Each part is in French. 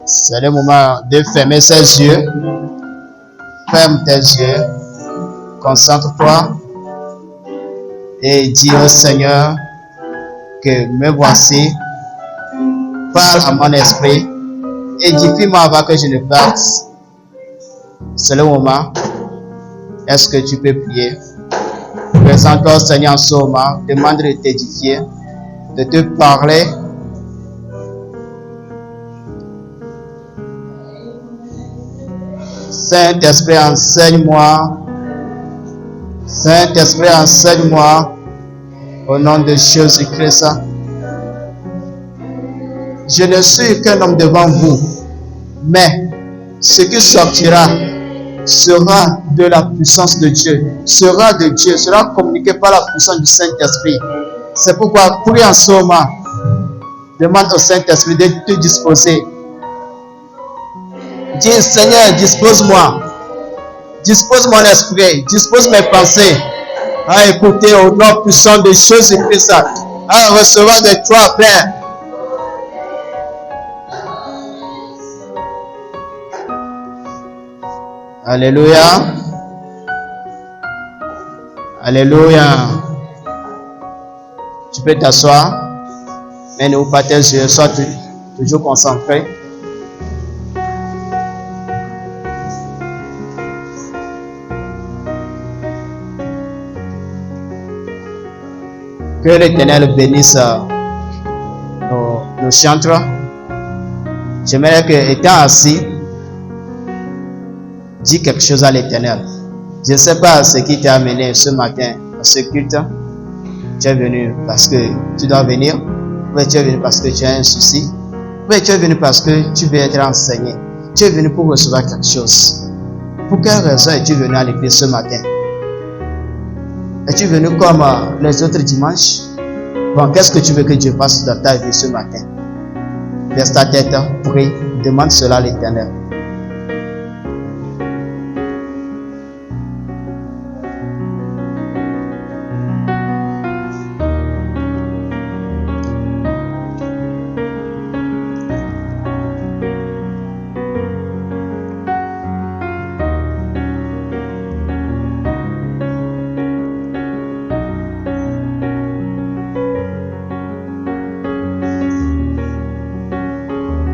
C'est le moment de fermer ses yeux. Ferme tes yeux. Concentre-toi. Et dis au Seigneur que me voici. Parle à mon esprit. Édifie-moi avant que je ne parte. C'est le moment. Est-ce que tu peux prier? Présente-toi au Seigneur en ce moment. Demande de t'édifier, de te parler. Saint-Esprit, enseigne-moi. Saint-Esprit, enseigne-moi. Au nom de Jésus-Christ. Je ne suis qu'un homme devant vous. Mais ce qui sortira sera de la puissance de Dieu. Sera de Dieu. Sera communiqué par la puissance du Saint-Esprit. C'est pourquoi, prie en ce moment. Demande au Saint-Esprit de te disposer. Dis, Seigneur, dispose-moi. Dispose mon esprit. Dispose mes pensées. À écouter au nom puissant de Jésus-Christ. À recevoir de toi, Père. Alléluia. Alléluia. Tu peux t'asseoir. Mais n'ouvre pas tes yeux. Sois toujours concentré. Que l'Éternel bénisse nos chantres. J'aimerais que, étant assis, dis quelque chose à l'Éternel. Je ne sais pas ce qui t'a amené ce matin à ce culte. Tu es venu parce que tu dois venir. Ou tu es venu parce que tu as un souci. Ou tu es venu parce que tu veux être enseigné. Tu es venu pour recevoir quelque chose. Pour quelle raison es-tu venu à l'église ce matin? Es-tu venu comme les autres dimanches? Bon, qu'est-ce que tu veux que Dieu fasse dans ta vie ce matin? Baisse ta tête, prie, demande cela à l'Éternel.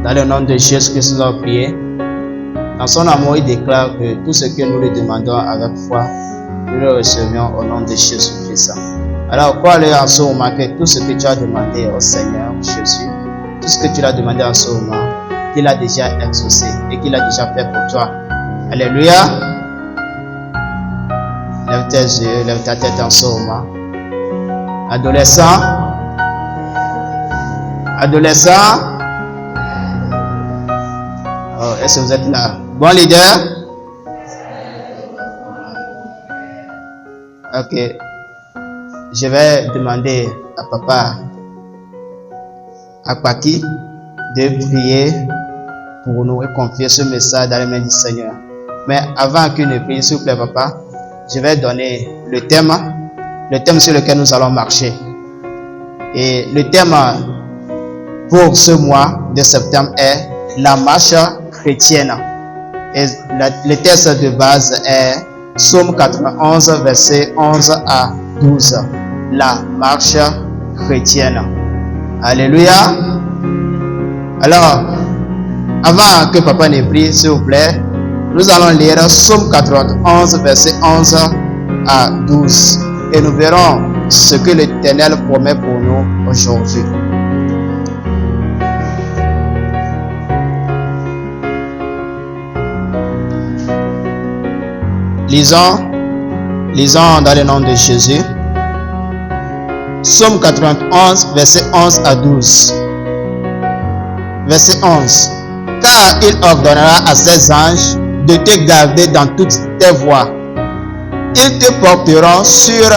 Dans le nom de Jésus-Christ, nous allons prier. Dans son amour, il déclare que tout ce que nous lui demandons avec foi, nous le recevions au nom de Jésus-Christ. Alors, crois-le en ce moment que tout ce que tu as demandé au Seigneur Jésus, tout ce que tu as demandé en ce moment, qu'il a déjà exaucé et qu'il a déjà fait pour toi. Alléluia. Lève tes yeux, lève ta tête en ce moment. Adolescent. Adolescent. Oh, est-ce que vous êtes là? Bon leader? Ok. Je vais demander à papa Akpaki de prier pour nous et confier ce message dans les mains du Seigneur. Mais avant qu'il ne prie, s'il vous plaît, papa, je vais donner le thème sur lequel nous allons marcher. Et le thème pour ce mois de septembre est la marche chrétienne. Et le texte de base est Psaume 91, verset 11 à 12. La marche chrétienne. Alléluia. Alors, avant que papa ne prie, s'il vous plaît, nous allons lire Psaume 91, verset 11 à 12. Et nous verrons ce que l'Éternel promet pour nous aujourd'hui. Lisons dans le nom de Jésus. Psaume 91, verset 11 à 12. Verset 11. Car il ordonnera à ses anges de te garder dans toutes tes voies. Ils te porteront sur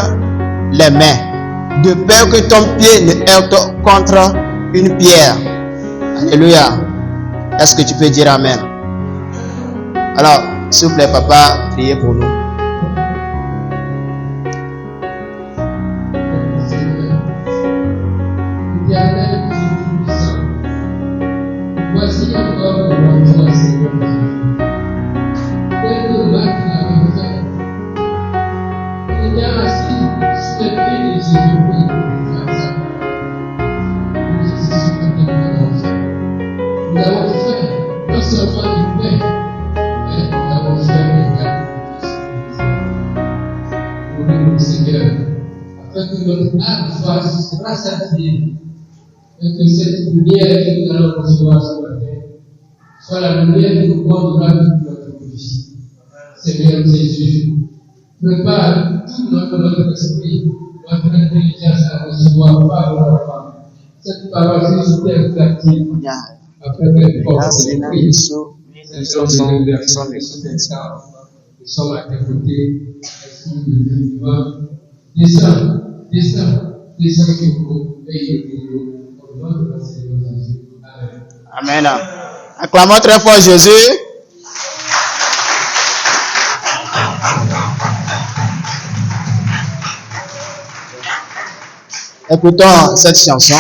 les mains, de peur que ton pied ne heurte contre une pierre. Alléluia. Est-ce que tu peux dire Amen? Alors, s'il vous plaît, papa, priez pour nous. Voici Et que cette lumière que nous allons recevoir ce matin soit la lumière qui nous conduira toute notre vie. Seigneur Jésus, prépare tout notre esprit, notre intelligence à recevoir parole à parole. Cette parole qui nous est fertile, après qu'elle porte les prix. Nous sommes à tes côtés, Esprit de Dieu vivant. Descends que vous ayez de nous. Amen. Acclamons très fort Jésus. Écoutons cette chanson.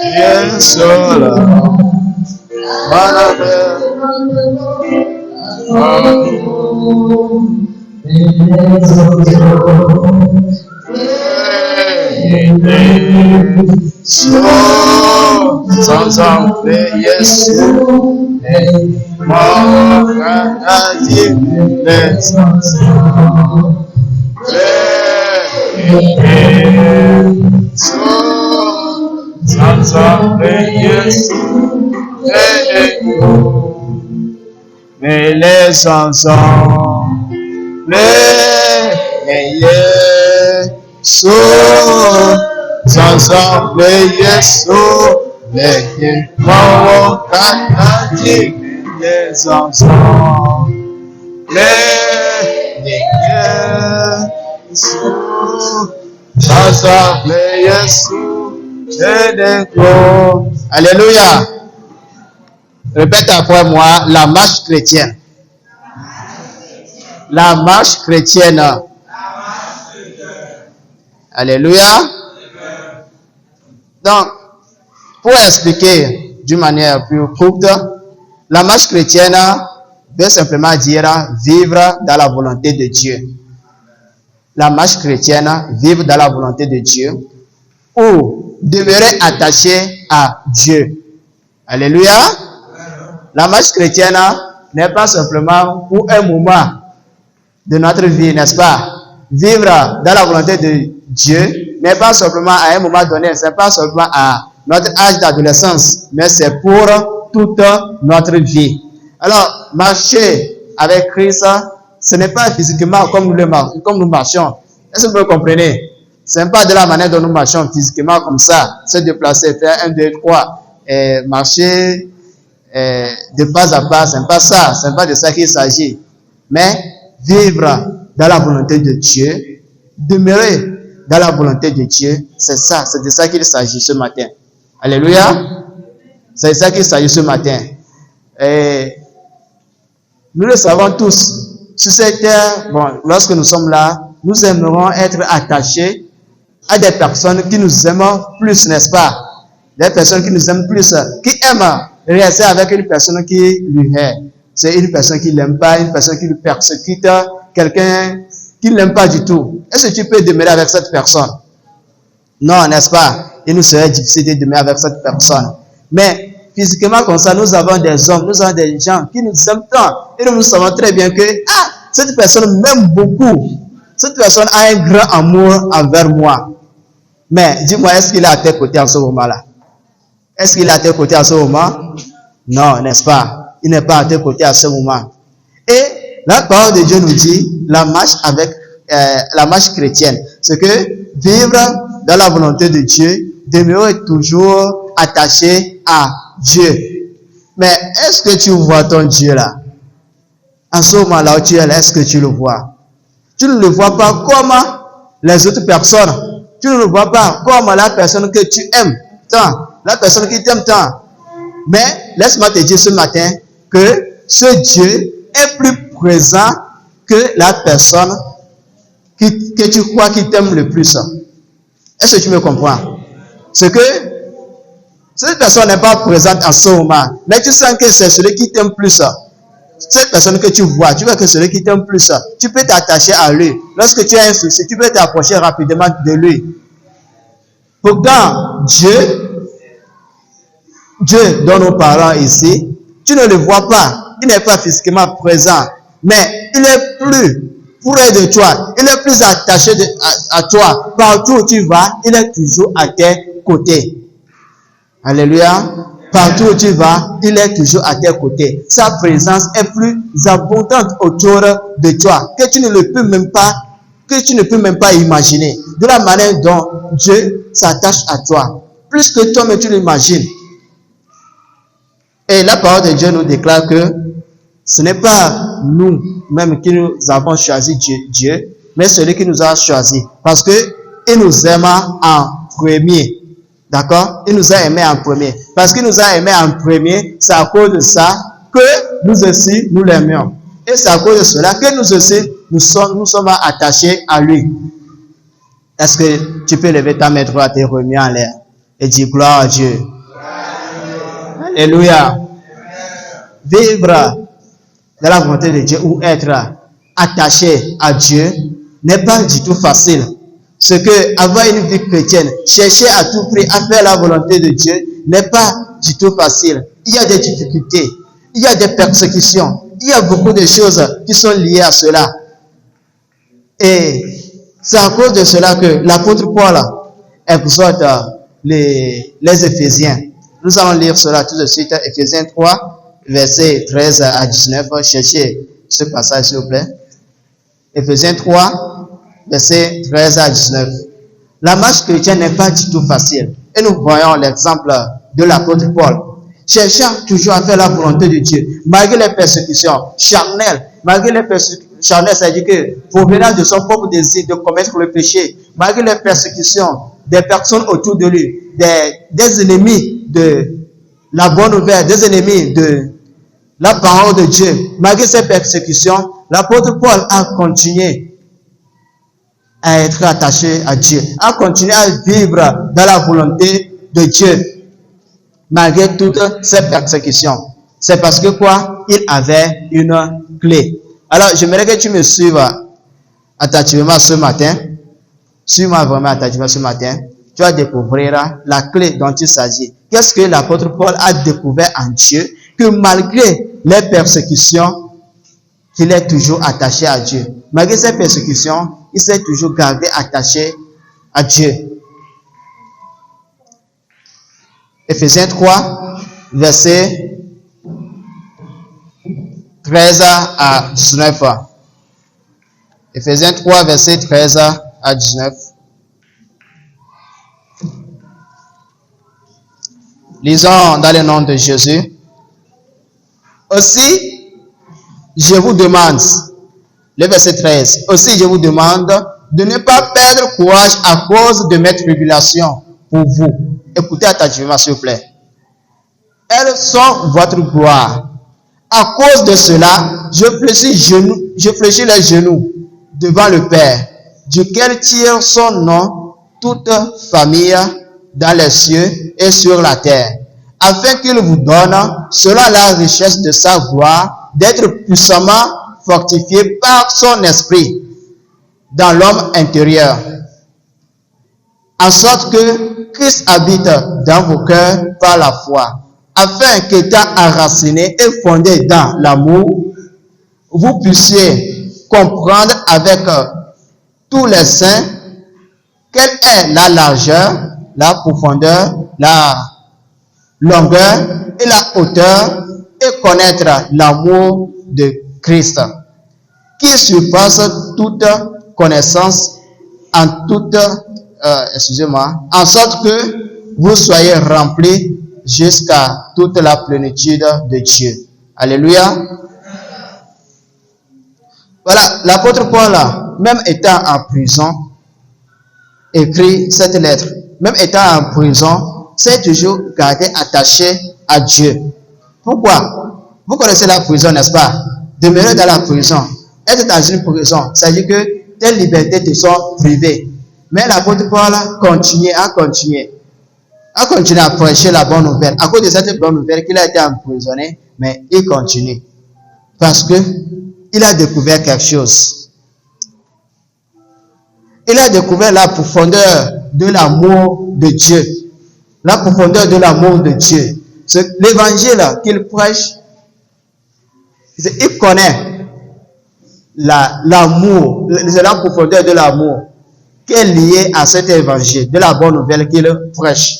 Bien sola, sans enlever Jésus, mon paradis, les sans enlever Jésus, mais les chansons, sans enlever Jésus, les morts canadiens, les chansons, sans enlever Jésus. Alléluia. Répète après moi, la marche chrétienne. La marche chrétienne. Alléluia. Donc, pour expliquer d'une manière plus courte, la marche chrétienne veut simplement dire vivre dans la volonté de Dieu. La marche chrétienne, vivre dans la volonté de Dieu, ou demeurer attaché à Dieu. Alléluia. La marche chrétienne n'est pas simplement pour un moment de notre vie, n'est-ce pas? Vivre dans la volonté de Dieu n'est pas simplement à un moment donné, c'est pas simplement à notre âge d'adolescence, mais c'est pour toute notre vie. Alors, marcher avec Christ, ce n'est pas physiquement comme nous marchons. Est-ce que vous comprenez? Ce n'est pas de la manière dont nous marchons physiquement comme ça, se déplacer, faire 1, 2, 3, et marcher de pas à pas, ce n'est pas ça, ce n'est pas de ça qu'il s'agit. Mais vivre dans la volonté de Dieu, demeurer dans la volonté de Dieu, c'est ça, c'est de ça qu'il s'agit ce matin. Alléluia. C'est de ça qu'il s'agit ce matin. Et nous le savons tous, sur cette terre, bon, lorsque nous sommes là, nous aimerons être attachés à des personnes qui nous aiment plus, n'est-ce pas? Des personnes qui nous aiment plus, qui aiment rester avec une personne qui lui hait. C'est une personne qui ne l'aime pas, une personne qui lui persécute, quelqu'un qui ne l'aime pas du tout. Est-ce que tu peux demeurer avec cette personne? Non, n'est-ce pas? Il nous serait difficile de demeurer avec cette personne. Mais physiquement comme ça, nous avons des hommes, nous avons des gens qui nous aiment tant. Et nous savons très bien que cette personne m'aime beaucoup. Cette personne a un grand amour envers moi. Mais dis-moi, est-ce qu'il est à tes côtés en ce moment-là? Est-ce qu'il est à tes côtés en ce moment? Non, n'est-ce pas? Il n'est pas à tes côtés à ce moment. Et la parole de Dieu nous dit, la marche chrétienne, c'est que vivre dans la volonté de Dieu, demeurer toujours attaché à Dieu. Mais est-ce que tu vois ton Dieu là? En ce moment-là où tu es là, est-ce que tu le vois? Tu ne le vois pas comme les autres personnes. Tu ne le vois pas comme la personne que tu aimes tant, la personne qui t'aime tant. Mais laisse-moi te dire ce matin que ce Dieu est plus présent que la personne que tu crois qui t'aime le plus. Est-ce que tu me comprends? C'est que cette personne n'est pas présente en ce moment, mais tu sens que c'est celui qui t'aime plus. Cette personne que tu vois que c'est celui qui t'aime plus. Tu peux t'attacher à lui. Lorsque tu as un souci, tu peux t'approcher rapidement de lui. Pourtant, Dieu dont nous parlons ici, tu ne le vois pas. Il n'est pas physiquement présent, mais il est plus près de toi. Il est plus attaché à toi. Partout où tu vas, il est toujours à tes côtés. Alléluia. Partout où tu vas, il est toujours à tes côtés. Sa présence est plus abondante autour de toi que tu ne peux même pas imaginer. De la manière dont Dieu s'attache à toi, plus que toi-même tu l'imagines. Et la parole de Dieu nous déclare que ce n'est pas nous-mêmes qui nous avons choisi Dieu, mais celui qui nous a choisi. Parce que il nous aime en premier. D'accord? Il nous a aimés en premier. Parce qu'il nous a aimés en premier, c'est à cause de ça que nous aussi, nous l'aimions. Et c'est à cause de cela que nous aussi, nous sommes attachés à lui. Est-ce que tu peux lever ta main droite et remuer en l'air et dire gloire à Dieu? Alléluia. Vivre dans la volonté de Dieu ou être attaché à Dieu n'est pas du tout facile. Ce que avoir une vie chrétienne, chercher à tout prix à faire la volonté de Dieu n'est pas du tout facile. Il y a des difficultés, il y a des persécutions, il y a beaucoup de choses qui sont liées à cela. Et c'est à cause de cela que l'apôtre Paul exhorte les Éphésiens. Nous allons lire cela tout de suite, Éphésiens 3, versets 13 à 19. Cherchez ce passage s'il vous plaît. Éphésiens 3, versets 13 à 19. La marche chrétienne n'est pas du tout facile. Et nous voyons l'exemple de l'apôtre Paul. Cherchant toujours à faire la volonté de Dieu, malgré les persécutions charnelles, charnelles, c'est-à-dire que provenant de son propre désir de commettre le péché, malgré les persécutions des personnes autour de lui, des ennemis de la bonne nouvelle, des ennemis de la parole de Dieu, malgré ces persécutions, l'apôtre Paul a continué à être attaché à Dieu, à continuer à vivre dans la volonté de Dieu, malgré toutes ces persécutions. C'est parce que quoi? Il avait une clé. Alors, j'aimerais que tu me suives attentivement ce matin. Suis-moi vraiment attentivement ce matin. Tu vas découvrir la clé dont il s'agit. Qu'est-ce que l'apôtre Paul a découvert en Dieu? Que malgré les persécutions, qu'il est toujours attaché à Dieu. Malgré ces persécutions, il s'est toujours gardé attaché à Dieu. Éphésiens 3, versets 13 à 19. Éphésiens 3, versets 13 à 19. Lisons dans le nom de Jésus. Aussi, je vous demande, le verset 13, aussi je vous demande de ne pas perdre courage à cause de mes tribulations pour vous. Écoutez attentivement s'il vous plaît. Elles sont votre gloire. À cause de cela, je fléchis les genoux devant le Père, duquel tire son nom toute famille dans les cieux et sur la terre, afin qu'il vous donne, selon la richesse de sa gloire, d'être puissamment fortifié par son esprit dans l'homme intérieur, en sorte que Christ habite dans vos cœurs par la foi, afin qu'étant enraciné et fondé dans l'amour, vous puissiez comprendre avec tous les saints quelle est la largeur, la profondeur, la longueur et la hauteur, et connaître l'amour de Christ, qui surpasse toute connaissance en sorte que vous soyez remplis jusqu'à toute la plénitude de Dieu. Alléluia. Voilà, l'apôtre Paul, même étant en prison, écrit cette lettre. Même étant en prison, s'est toujours gardé attaché à Dieu. Pourquoi? Vous connaissez la prison, n'est-ce pas? Demeurer dans la prison. Être dans une prison, ça veut dire que tes libertés te sont privées. Mais l'apôtre Paul a continué à prêcher la bonne nouvelle. À cause de cette bonne nouvelle qu'il a été emprisonné, mais il continue. Parce que il a découvert quelque chose. Il a découvert la profondeur de l'amour de Dieu. La profondeur de l'amour de Dieu. L'évangile qu'il prêche, il connaît l'amour, la profondeur de l'amour qui est liée à cet évangile, de la bonne nouvelle qu'il prêche.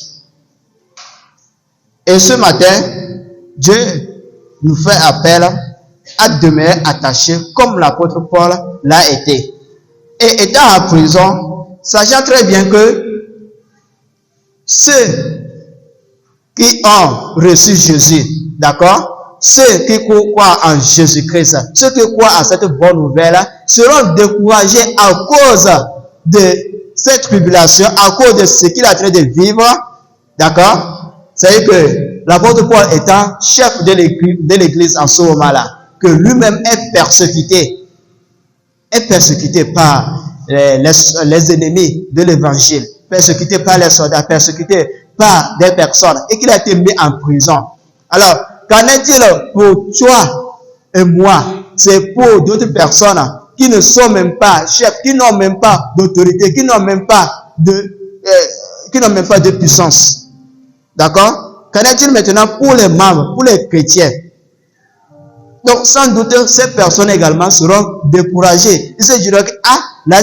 Et ce matin, Dieu nous fait appel à demeurer attachés comme l'apôtre Paul l'a été. Et étant en prison, sachant très bien que ceux qui ont reçu Jésus, d'accord, ceux qui croient en Jésus-Christ, ceux qui croient à cette bonne nouvelle, seront découragés à cause de cette tribulation, à cause de ce qu'il est en train de vivre, d'accord. C'est-à-dire que l'apôtre Paul étant chef de l'église en ce moment-là, que lui-même est persécuté par les ennemis de l'évangile, persécuté par les soldats, persécuté par des personnes, et qu'il a été mis en prison. Alors, qu'en est-il pour toi et moi? C'est pour d'autres personnes qui ne sont même pas chefs, qui n'ont même pas d'autorité, qui n'ont même pas de puissance. D'accord? Qu'en est-il maintenant pour les membres, pour les chrétiens? Donc, sans doute, ces personnes également seront découragées. Ils se diront que, là,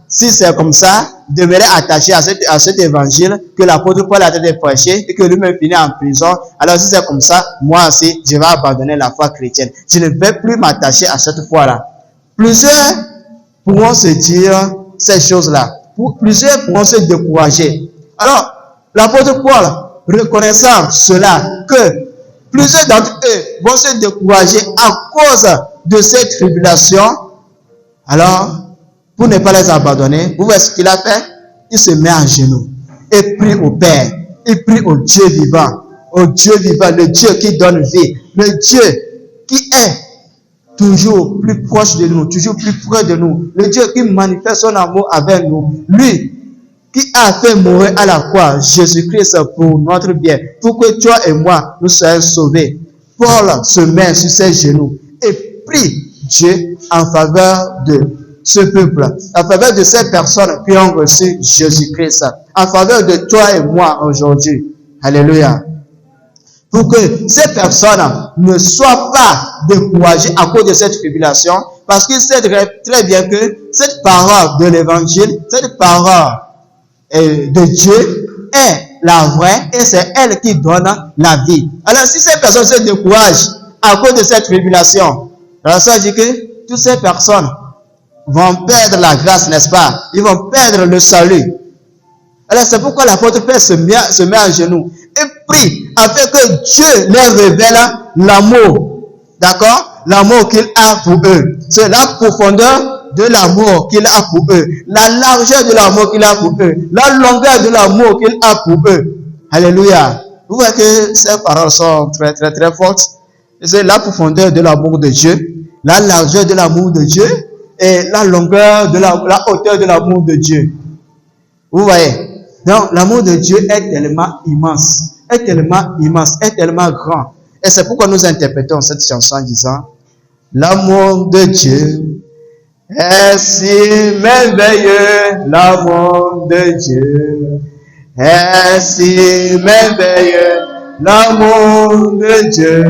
si c'est comme ça, demeurer attaché à cet évangile que l'apôtre Paul a été prêché et que lui-même finit en prison. Alors, si c'est comme ça, moi aussi, je vais abandonner la foi chrétienne. Je ne vais plus m'attacher à cette foi-là. Plusieurs pourront se dire ces choses-là. Plusieurs pourront se décourager. Alors, l'apôtre Paul, reconnaissant cela, que plusieurs d'entre eux vont se décourager à cause de cette tribulation. Alors, pour ne pas les abandonner, vous voyez ce qu'il a fait? Il se met à genoux et prie au Père. Il prie au Dieu vivant, le Dieu qui donne vie, le Dieu qui est toujours plus proche de nous, toujours plus près de nous, le Dieu qui manifeste son amour avec nous, lui qui a fait mourir à la croix Jésus-Christ pour notre bien, pour que toi et moi nous soyons sauvés. Paul se met sur ses genoux et prie Dieu en faveur de ce peuple, en faveur de ces personnes qui ont reçu Jésus-Christ, en faveur de toi et moi aujourd'hui. Alléluia. Pour que ces personnes ne soient pas découragées à cause de cette tribulation, parce qu'ils savent très bien que cette parole de l'évangile, cette parole de Dieu est la vraie et c'est elle qui donne la vie. Alors si ces personnes se découragent à cause de cette tribulation, alors ça dit que toutes ces personnes vont perdre la grâce, n'est-ce pas? Ils vont perdre le salut. Alors c'est pourquoi l'apôtre Paul se met à genoux et prie afin que Dieu leur révèle l'amour. D'accord? L'amour qu'il a pour eux. C'est la profondeur de l'amour qu'il a pour eux. La largeur de l'amour qu'il a pour eux. La longueur de l'amour qu'il a pour eux. Alléluia. Vous voyez que ces paroles sont très très très fortes. C'est la profondeur de l'amour de Dieu. La largeur de l'amour de Dieu. Et la longueur de la hauteur de l'amour de Dieu. Vous voyez? Donc, l'amour de Dieu est tellement immense, est tellement grand. Et c'est pourquoi nous interprétons cette chanson en disant, l'amour de Dieu est si merveilleux, l'amour de Dieu est si merveilleux, l'amour de Dieu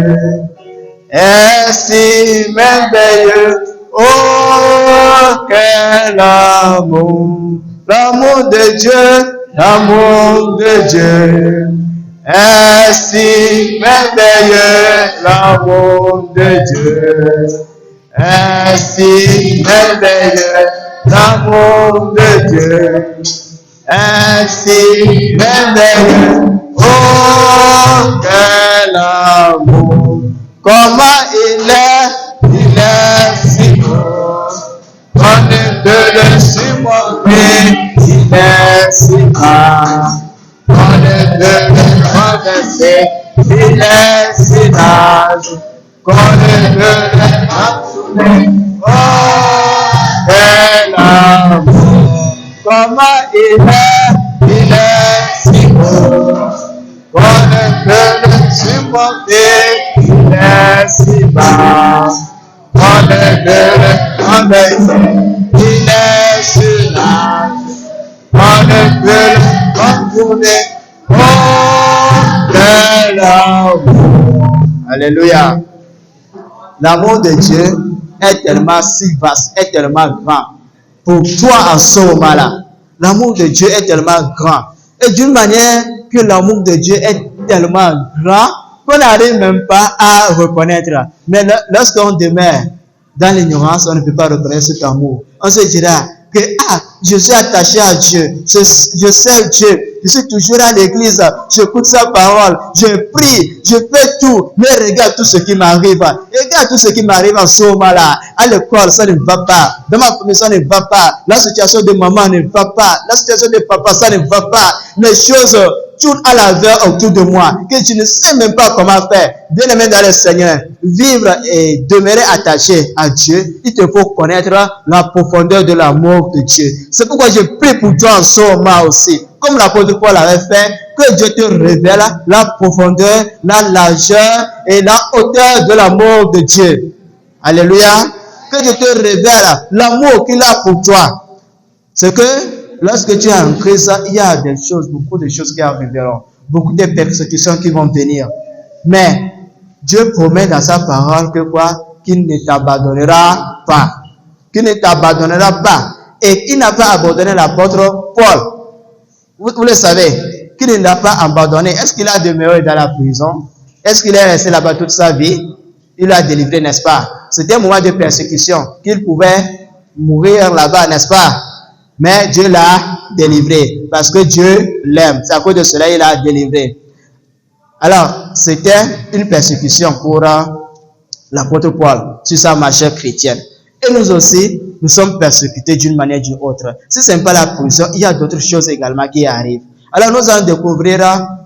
est si merveilleux. Oh, quel amour, l'amour de Dieu, l'amour de Dieu est si merveilleux, l'amour de Dieu est si merveilleux, l'amour de Dieu est si merveilleux. Oh, quel amour, comment il est si beau, on ne peut le supporter, il est si grand, on ne peut le renverser, il est si large qu'on ne peut l'absorber. Oh, quel amour, comment il est si beau, qu'on ne peut le supporter, il est si bas, qu'on ne peut le embêter, il est si large, qu'on ne peut le contourner. Oh, quel amour. Alléluia. L'amour de Dieu est tellement si vaste, est tellement grand. Pour toi en ce moment-là, l'amour de Dieu est tellement grand. Et d'une manière que l'amour de Dieu est tellement grand qu'on n'arrive même pas à reconnaître. Mais lorsqu'on demeure dans l'ignorance, on ne peut pas reconnaître cet amour. On se dira que je suis attaché à Dieu, je sais Dieu, je suis toujours à l'église, j'écoute sa parole, je prie, je fais tout, mais regarde tout ce qui m'arrive. Regarde tout ce qui m'arrive en ce moment-là. À l'école, ça ne va pas. Dans ma famille, ça ne va pas. La situation de maman ne va pas. La situation de papa, ça ne va pas. Les choses tournent à l'envers autour de moi, que je ne sais même pas comment faire. Bien-aimé dans le Seigneur, vivre et demeurer attaché à Dieu, il te faut connaître la profondeur de l'amour de Dieu. C'est pourquoi je prie pour toi en ce moment aussi. Comme l'apôtre Paul avait fait, que Dieu te révèle la profondeur, la largeur et la hauteur de l'amour de Dieu. Alléluia. Que Dieu te révèle l'amour qu'il a pour toi. C'est que lorsque tu es en Christ, il y a des choses, beaucoup de choses qui arriveront. Beaucoup de persécutions qui vont venir. Mais Dieu promet dans sa parole que quoi? Qu'il ne t'abandonnera pas. Qu'il ne t'abandonnera pas. Et il n'a pas abandonné l'apôtre Paul. Vous le savez, qu'il ne l'a pas abandonné. Est-ce qu'il a demeuré dans la prison? Est-ce qu'il est resté là-bas toute sa vie? Il l'a délivré, n'est-ce pas? C'était un moment de persécution, qu'il pouvait mourir là-bas, n'est-ce pas? Mais Dieu l'a délivré, parce que Dieu l'aime. C'est à cause de cela qu'il l'a délivré. Alors, c'était une persécution pour l'apôtre Paul sur sa marche chrétienne. Et nous aussi, nous sommes persécutés d'une manière ou d'une autre. Si ce n'est pas la prison, il y a d'autres choses également qui arrivent. Alors nous allons découvrir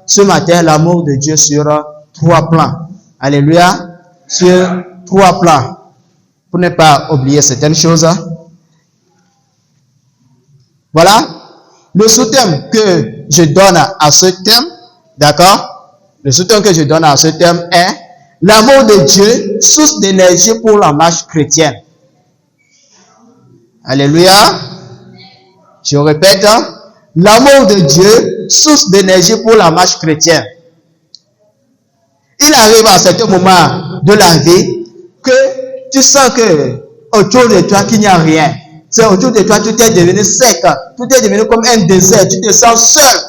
ce matin l'amour de Dieu sur 3 plans. Alléluia. Sur 3 plans. Pour ne pas oublier certaines choses. Voilà. Le sous-thème que je donne à ce thème, d'accord? Le sous-thème que je donne à ce thème est l'amour de Dieu, source d'énergie pour la marche chrétienne. Alléluia. Je répète, l'amour de Dieu, source d'énergie pour la marche chrétienne. Il arrive à certains moments de la vie que tu sens que autour de toi qu'il n'y a rien. C'est autour de toi, tout est devenu sec, tout est devenu comme un désert, tu te sens seul.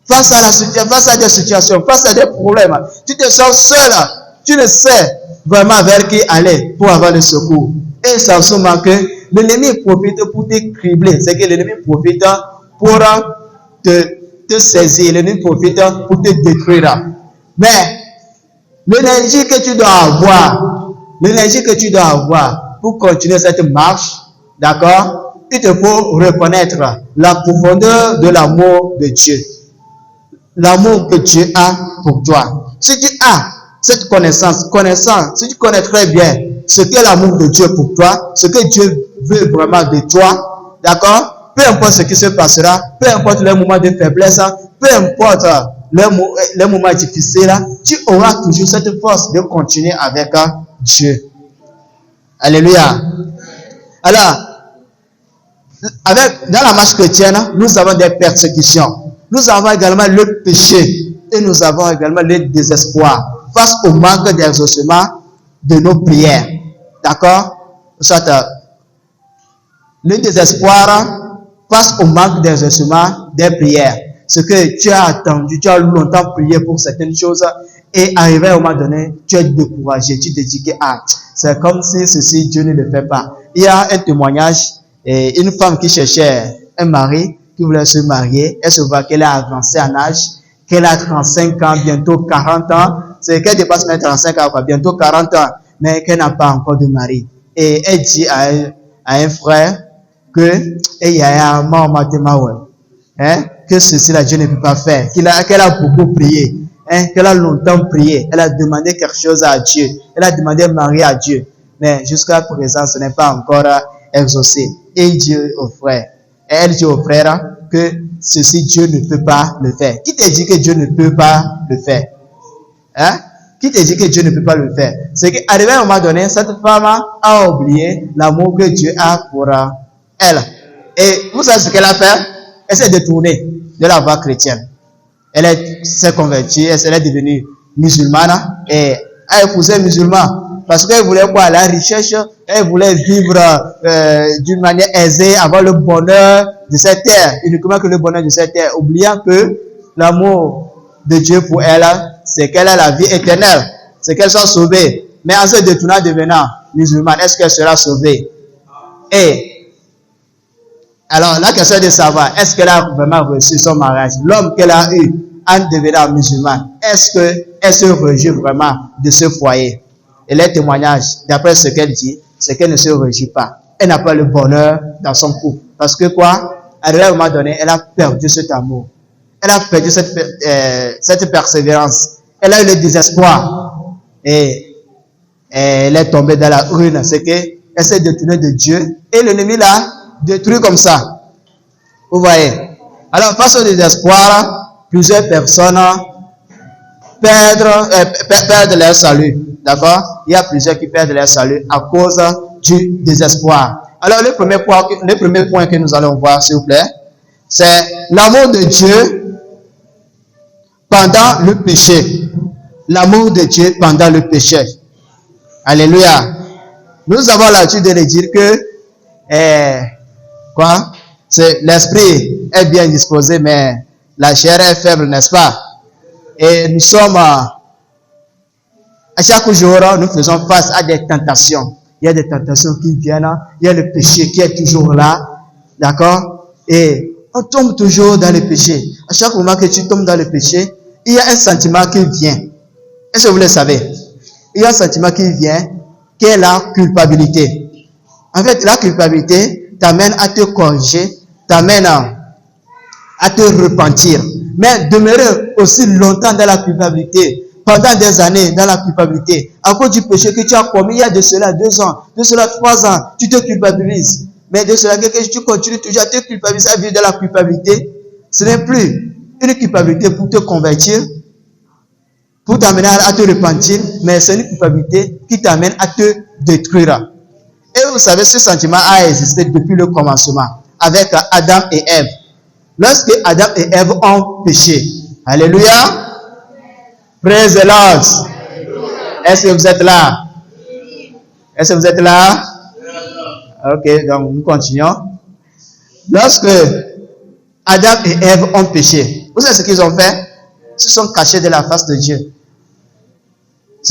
Face à des situations, face à des problèmes, tu te sens seul. Tu ne sais vraiment vers qui aller pour avoir le secours. Et ça se manque que l'ennemi profite pour te cribler. C'est que l'ennemi profite pour te saisir. L'ennemi profite pour te détruire. Mais l'énergie que tu dois avoir pour continuer cette marche, d'accord, il te faut reconnaître la profondeur de l'amour de Dieu. L'amour que Dieu a pour toi. Si tu as cette connaissance, si tu connais très bien ce qu'est l'amour de Dieu pour toi, ce que Dieu veut vraiment de toi, d'accord? Peu importe ce qui se passera, peu importe les moments de faiblesse, peu importe les moments difficiles, tu auras toujours cette force de continuer avec Dieu. Alléluia. Alors, dans la marche chrétienne, nous avons des persécutions. Nous avons également le péché et nous avons également le désespoir face au manque d'exaucement de nos prières. D'accord? Soit le désespoir face au manque d'exaucement des prières. Ce que tu as attendu, tu as longtemps prié pour certaines choses et arrivé à un moment donné, tu es découragé. Tu te dis que c'est comme si ceci, Dieu ne le fait pas. Il y a un témoignage, une femme qui cherchait un mari, qui voulait se marier. Elle se voit qu'elle a avancé en âge, qu'elle a 35 ans, bientôt 40 ans. C'est qu'elle dépasse même 35 ans, bientôt 40 ans, mais qu'elle n'a pas encore de mari. Et elle dit à un frère que que ceci là Dieu ne peut pas faire, qu'elle a beaucoup prié. qu'elle a longtemps prié, elle a demandé quelque chose à Dieu, elle a demandé marier à Dieu, mais jusqu'à présent, ce n'est pas encore exaucé. Et il dit au frère, et elle dit au frère que ceci, Dieu ne peut pas le faire. Qui te dit que Dieu ne peut pas le faire? Hein? Qui te dit que Dieu ne peut pas le faire? C'est qu'arrivé à un moment donné, cette femme a oublié l'amour que Dieu a pour elle. Et vous savez ce qu'elle a fait? Elle s'est détournée de la voie chrétienne. Elle s'est convertie, elle est devenue musulmane et a épousé un musulman. Parce qu'elle voulait quoi? La recherche, elle voulait vivre d'une manière aisée, avoir le bonheur de cette terre, uniquement que le bonheur de cette terre, oubliant que l'amour de Dieu pour elle, c'est qu'elle a la vie éternelle, c'est qu'elle soit sauvée. Mais en se détournant, devenant musulmane, est-ce qu'elle sera sauvée? Et alors, la question est de savoir, est-ce qu'elle a vraiment reçu son mariage? L'homme qu'elle a eu en devenant musulmane, est-ce qu'elle se réjouit vraiment de ce foyer? Et les témoignages, d'après ce qu'elle dit, c'est qu'elle ne se réjouit pas. Elle n'a pas le bonheur dans son couple. Parce que quoi? À un moment donné, elle a perdu cet amour. Elle a perdu cette persévérance. Elle a eu le désespoir. Et elle est tombée dans la ruine. C'est qu'elle s'est détournée de Dieu. Et l'ennemi l'a détruit comme ça. Vous voyez? Alors, face au désespoir, plusieurs personnes perdent leur salut. D'accord? Il y a plusieurs qui perdent leur salut à cause du désespoir. Alors, le premier point que nous allons voir, s'il vous plaît, c'est l'amour de Dieu pendant le péché. L'amour de Dieu pendant le péché. Alléluia. Nous avons l'habitude de dire que c'est l'esprit est bien disposé, mais la chair est faible, n'est-ce pas? Et nous sommes à chaque jour, nous faisons face à des tentations. Il y a des tentations qui viennent, il y a le péché qui est toujours là, d'accord? Et on tombe toujours dans le péché. À chaque moment que tu tombes dans le péché, il y a un sentiment qui vient. Est-ce que vous le savez? Il y a un sentiment qui vient, qui est la culpabilité. En fait, la culpabilité t'amène à te corriger, t'amène à te repentir. Mais demeurer aussi longtemps dans la culpabilité, pendant des années dans la culpabilité, à cause du péché que tu as commis il y a de cela 2 ans, de cela 3 ans, tu te culpabilises. Mais de cela que tu continues toujours à te culpabiliser, à vivre dans la culpabilité, ce n'est plus une culpabilité pour te convertir, pour t'amener à te repentir, mais c'est une culpabilité qui t'amène à te détruire. Et vous savez, ce sentiment a existé depuis le commencement, avec Adam et Ève. Lorsque Adam et Ève ont péché, alléluia, praise the Lord. Est-ce que vous êtes là? Est-ce que vous êtes là? Ok, donc nous continuons. Lorsque Adam et Ève ont péché, vous savez ce qu'ils ont fait? Ils se sont cachés de la face de Dieu.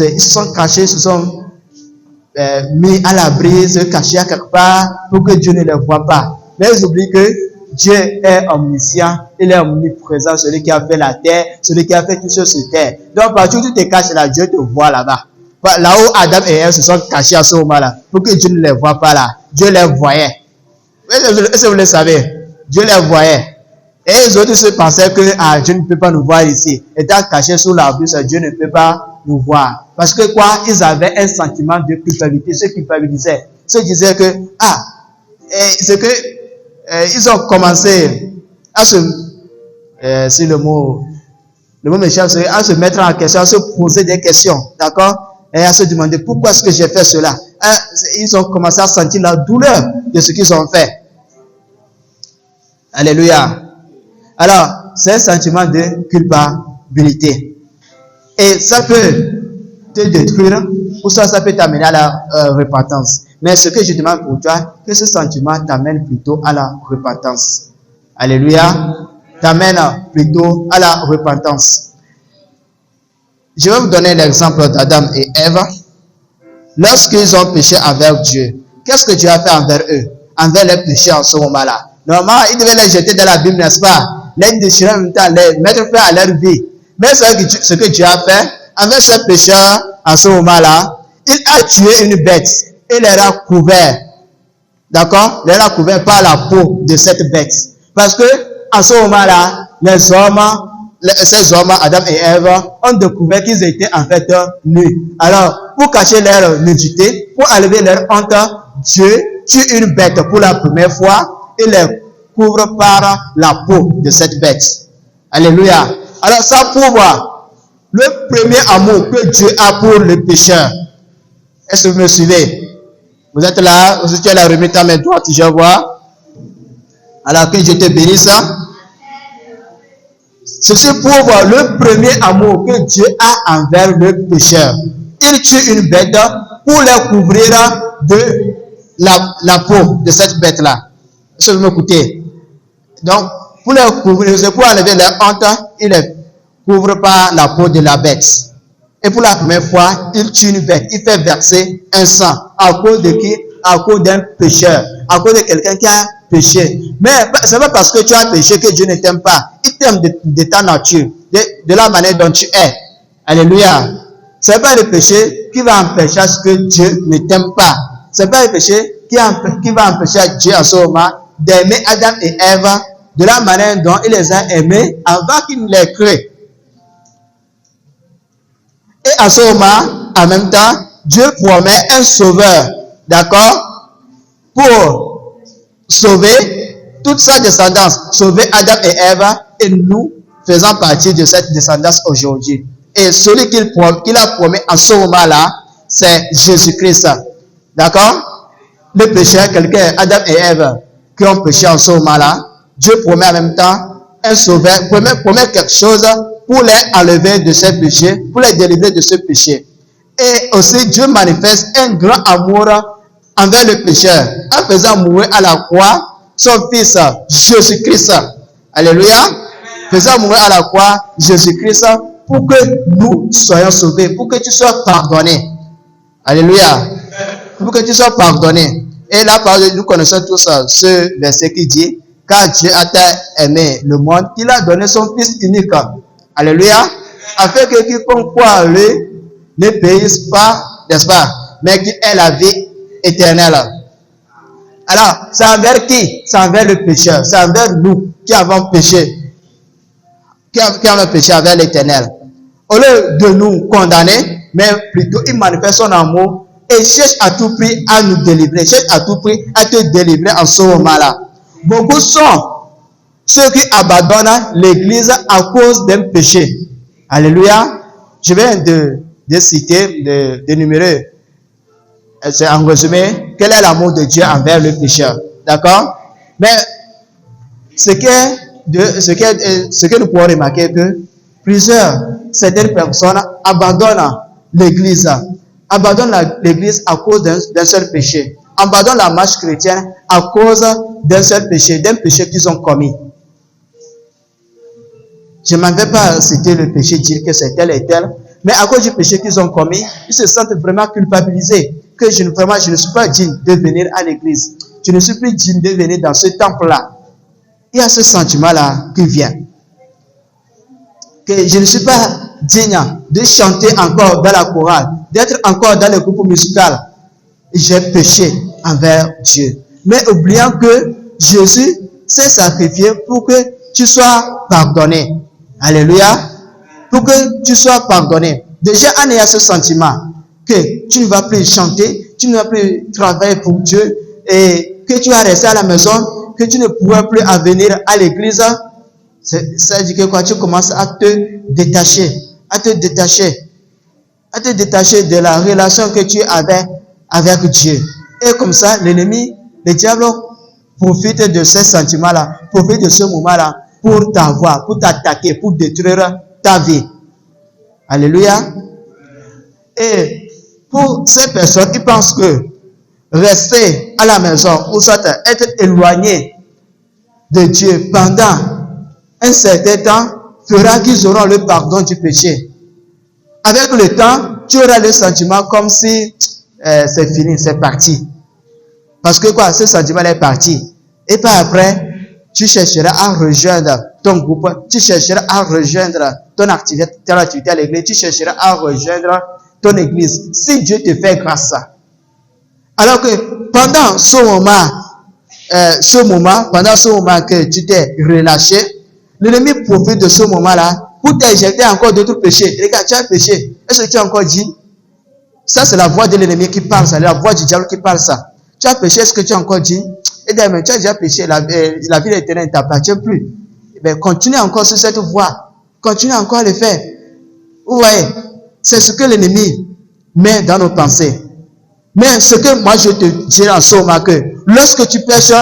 Ils se sont cachés, ils se sont mis à l'abri, se cacher à quelque part pour que Dieu ne les voie pas. Mais ils oublient que Dieu est omniscient, il est omniprésent, celui qui a fait la terre, celui qui a fait tout ce sur terre. Donc, partout où tu te caches là, Dieu te voit là-bas. Là où Adam et Ève se sont cachés à ce moment-là, pour que Dieu ne les voie pas là, Dieu les voyait. Est-ce que vous le savez? Dieu les voyait. Et les autres se pensaient que Dieu ne peut pas nous voir ici. Étant cachés sous l'arbuste, Dieu ne peut pas nous voir. Parce que quoi? Ils avaient un sentiment de culpabilité, ils se culpabilisaient. Ils se disaient que, c'est que ils ont commencé à si le mot méchant, à se mettre en question, à se poser des questions, d'accord? Et à se demander pourquoi est-ce que j'ai fait cela. Ils ont commencé à sentir la douleur de ce qu'ils ont fait. Alléluia. Alors, c'est un sentiment de culpabilité. Et ça peut te détruire, ou ça peut t'amener à la repentance. Mais ce que je demande pour toi, que ce sentiment t'amène plutôt à la repentance. Alléluia. T'amène plutôt à la repentance. Je vais vous donner l'exemple d'Adam et Ève. Lorsqu'ils ont péché envers Dieu, qu'est-ce que Dieu a fait envers eux? Envers les péchés en ce moment-là. Normalement, il devait les jeter dans la Bible, n'est-ce pas? Les déchirer en même temps, les mettre fin à leur vie. Mais ce que Dieu a fait, envers ces pécheurs en ce moment-là, il a tué une bête et les a couverts. D'accord? Les a couverts par la peau de cette bête. Parce que, en ce moment-là, les hommes ces hommes, Adam et Ève, ont découvert qu'ils étaient en fait nus. Alors, pour cacher leur nudité, pour enlever leur honte, Dieu tue une bête pour la première fois et les couvre par la peau de cette bête. Alléluia. Alors, ça prouve le premier amour que Dieu a pour le pécheur. Est-ce que vous me suivez? Vous êtes là, vous êtes là, remettez à mes droites, je vois. Alors que je te bénisse. Ceci prouve le premier amour que Dieu a envers le pécheur. Il tue une bête pour les couvrir de la peau de cette bête-là. Est-ce que vous m'écoutez? Donc, pour les couvrir, c'est pour enlever leur honte, il les couvre par la peau de la bête. Et pour la première fois, il tue une bête. Il fait verser un sang. À cause de qui? À cause d'un pécheur. À cause de quelqu'un qui a péché. Mais ce n'est pas parce que tu as péché que Dieu ne t'aime pas. Il t'aime de ta nature. De la manière dont tu es. Alléluia. Ce n'est pas le péché qui va empêcher à ce que Dieu ne t'aime pas. Ce n'est pas le péché qui va empêcher à Dieu à ce moment d'aimer Adam et Ève de la manière dont il les a aimés avant qu'il les crée. Et à ce moment, en même temps, Dieu promet un sauveur, d'accord, pour sauver toute sa descendance, sauver Adam et Ève, et nous faisons partie de cette descendance aujourd'hui. Et celui qu'il a promis à ce moment-là, c'est Jésus-Christ, d'accord. Le pécheur, quelqu'un, Adam et Ève, qui ont péché en ce moment-là, Dieu promet en même temps un sauveur, promet quelque chose pour les enlever de ce péché, pour les délivrer de ce péché. Et aussi, Dieu manifeste un grand amour envers le pécheur, en faisant mourir à la croix son fils, Jésus-Christ. Alléluia. Faisant mourir à la croix, Jésus-Christ, pour que nous soyons sauvés, pour que tu sois pardonné. Alléluia. Pour que tu sois pardonné. Et là, nous connaissons tous ce verset qui dit, car Dieu a tant aimé le monde qu'il a donné son Fils unique. Alléluia. Afin que quiconque croit en lui ne périsse pas, n'est-ce pas, mais qu'il ait la vie éternelle. Alors, c'est envers qui? C'est envers le pécheur. C'est envers nous qui avons péché. Qui avons péché envers l'éternel. Au lieu de nous condamner, mais plutôt il manifeste son amour et cherche à tout prix à nous délivrer. Cherche à tout prix à te délivrer en ce moment-là. Beaucoup sont ceux qui abandonnent l'église à cause d'un péché. Alléluia. Je viens de citer, d'énumérer, c'est en résumé, quel est l'amour de Dieu envers le pécheur. D'accord? Mais ce que nous pouvons remarquer que certaines personnes abandonnent l'église. Abandonnent l'église à cause d'un seul péché. Abandonnent la marche chrétienne à cause d'un seul péché, d'un péché qu'ils ont commis. Je ne m'en vais pas citer le péché, dire que c'est tel et tel, mais à cause du péché qu'ils ont commis, ils se sentent vraiment culpabilisés, que je ne suis pas digne de venir à l'église. Je ne suis plus digne de venir dans ce temple-là. Il y a ce sentiment-là qui vient. Que je ne suis pas digne de chanter encore dans la chorale, d'être encore dans le groupe musical. J'ai péché envers Dieu. Mais oubliant que Jésus s'est sacrifié pour que tu sois pardonné. Alléluia. Pour que tu sois pardonné. Déjà, en ayant ce sentiment que tu ne vas plus chanter, tu ne vas plus travailler pour Dieu et que tu vas rester à la maison, que tu ne pourras plus venir à l'église, ça veut dire que quoi, tu commences à te détacher, de la relation que tu avais avec Dieu. Et comme ça, l'ennemi, le diable, profite de ce sentiment-là, profite de ce moment-là pour t'avoir, pour t'attaquer, pour détruire ta vie. Alléluia. Et pour ces personnes, ils pensent que rester à la maison ou soit être éloigné de Dieu pendant un certain temps fera qu'ils auront le pardon du péché. Avec le temps, tu auras le sentiment comme si c'est fini, c'est parti. Parce que quoi, ce sentiment est parti. Et par après, tu chercheras à rejoindre ton groupe, tu chercheras à rejoindre ton activité à l'église, tu chercheras à rejoindre ton église. Si Dieu te fait grâce. Alors que pendant ce moment que tu t'es relâché, l'ennemi profite de ce moment-là pour t'injecter encore d'autres péchés. Regarde, tu as péché. Est-ce que tu as encore dit? Ça, c'est la voix de l'ennemi qui parle, ça. La voix du diable qui parle, ça. Tu as péché, est-ce que tu as encore dit? Et d'ailleurs, tu as déjà péché, la vie éternelle ne t'appartient plus. Ben, continue encore sur cette voie. Continue encore à le faire. Vous voyez, c'est ce que l'ennemi met dans nos pensées. Mais ce que moi je te dis en ce moment, que lorsque tu pêches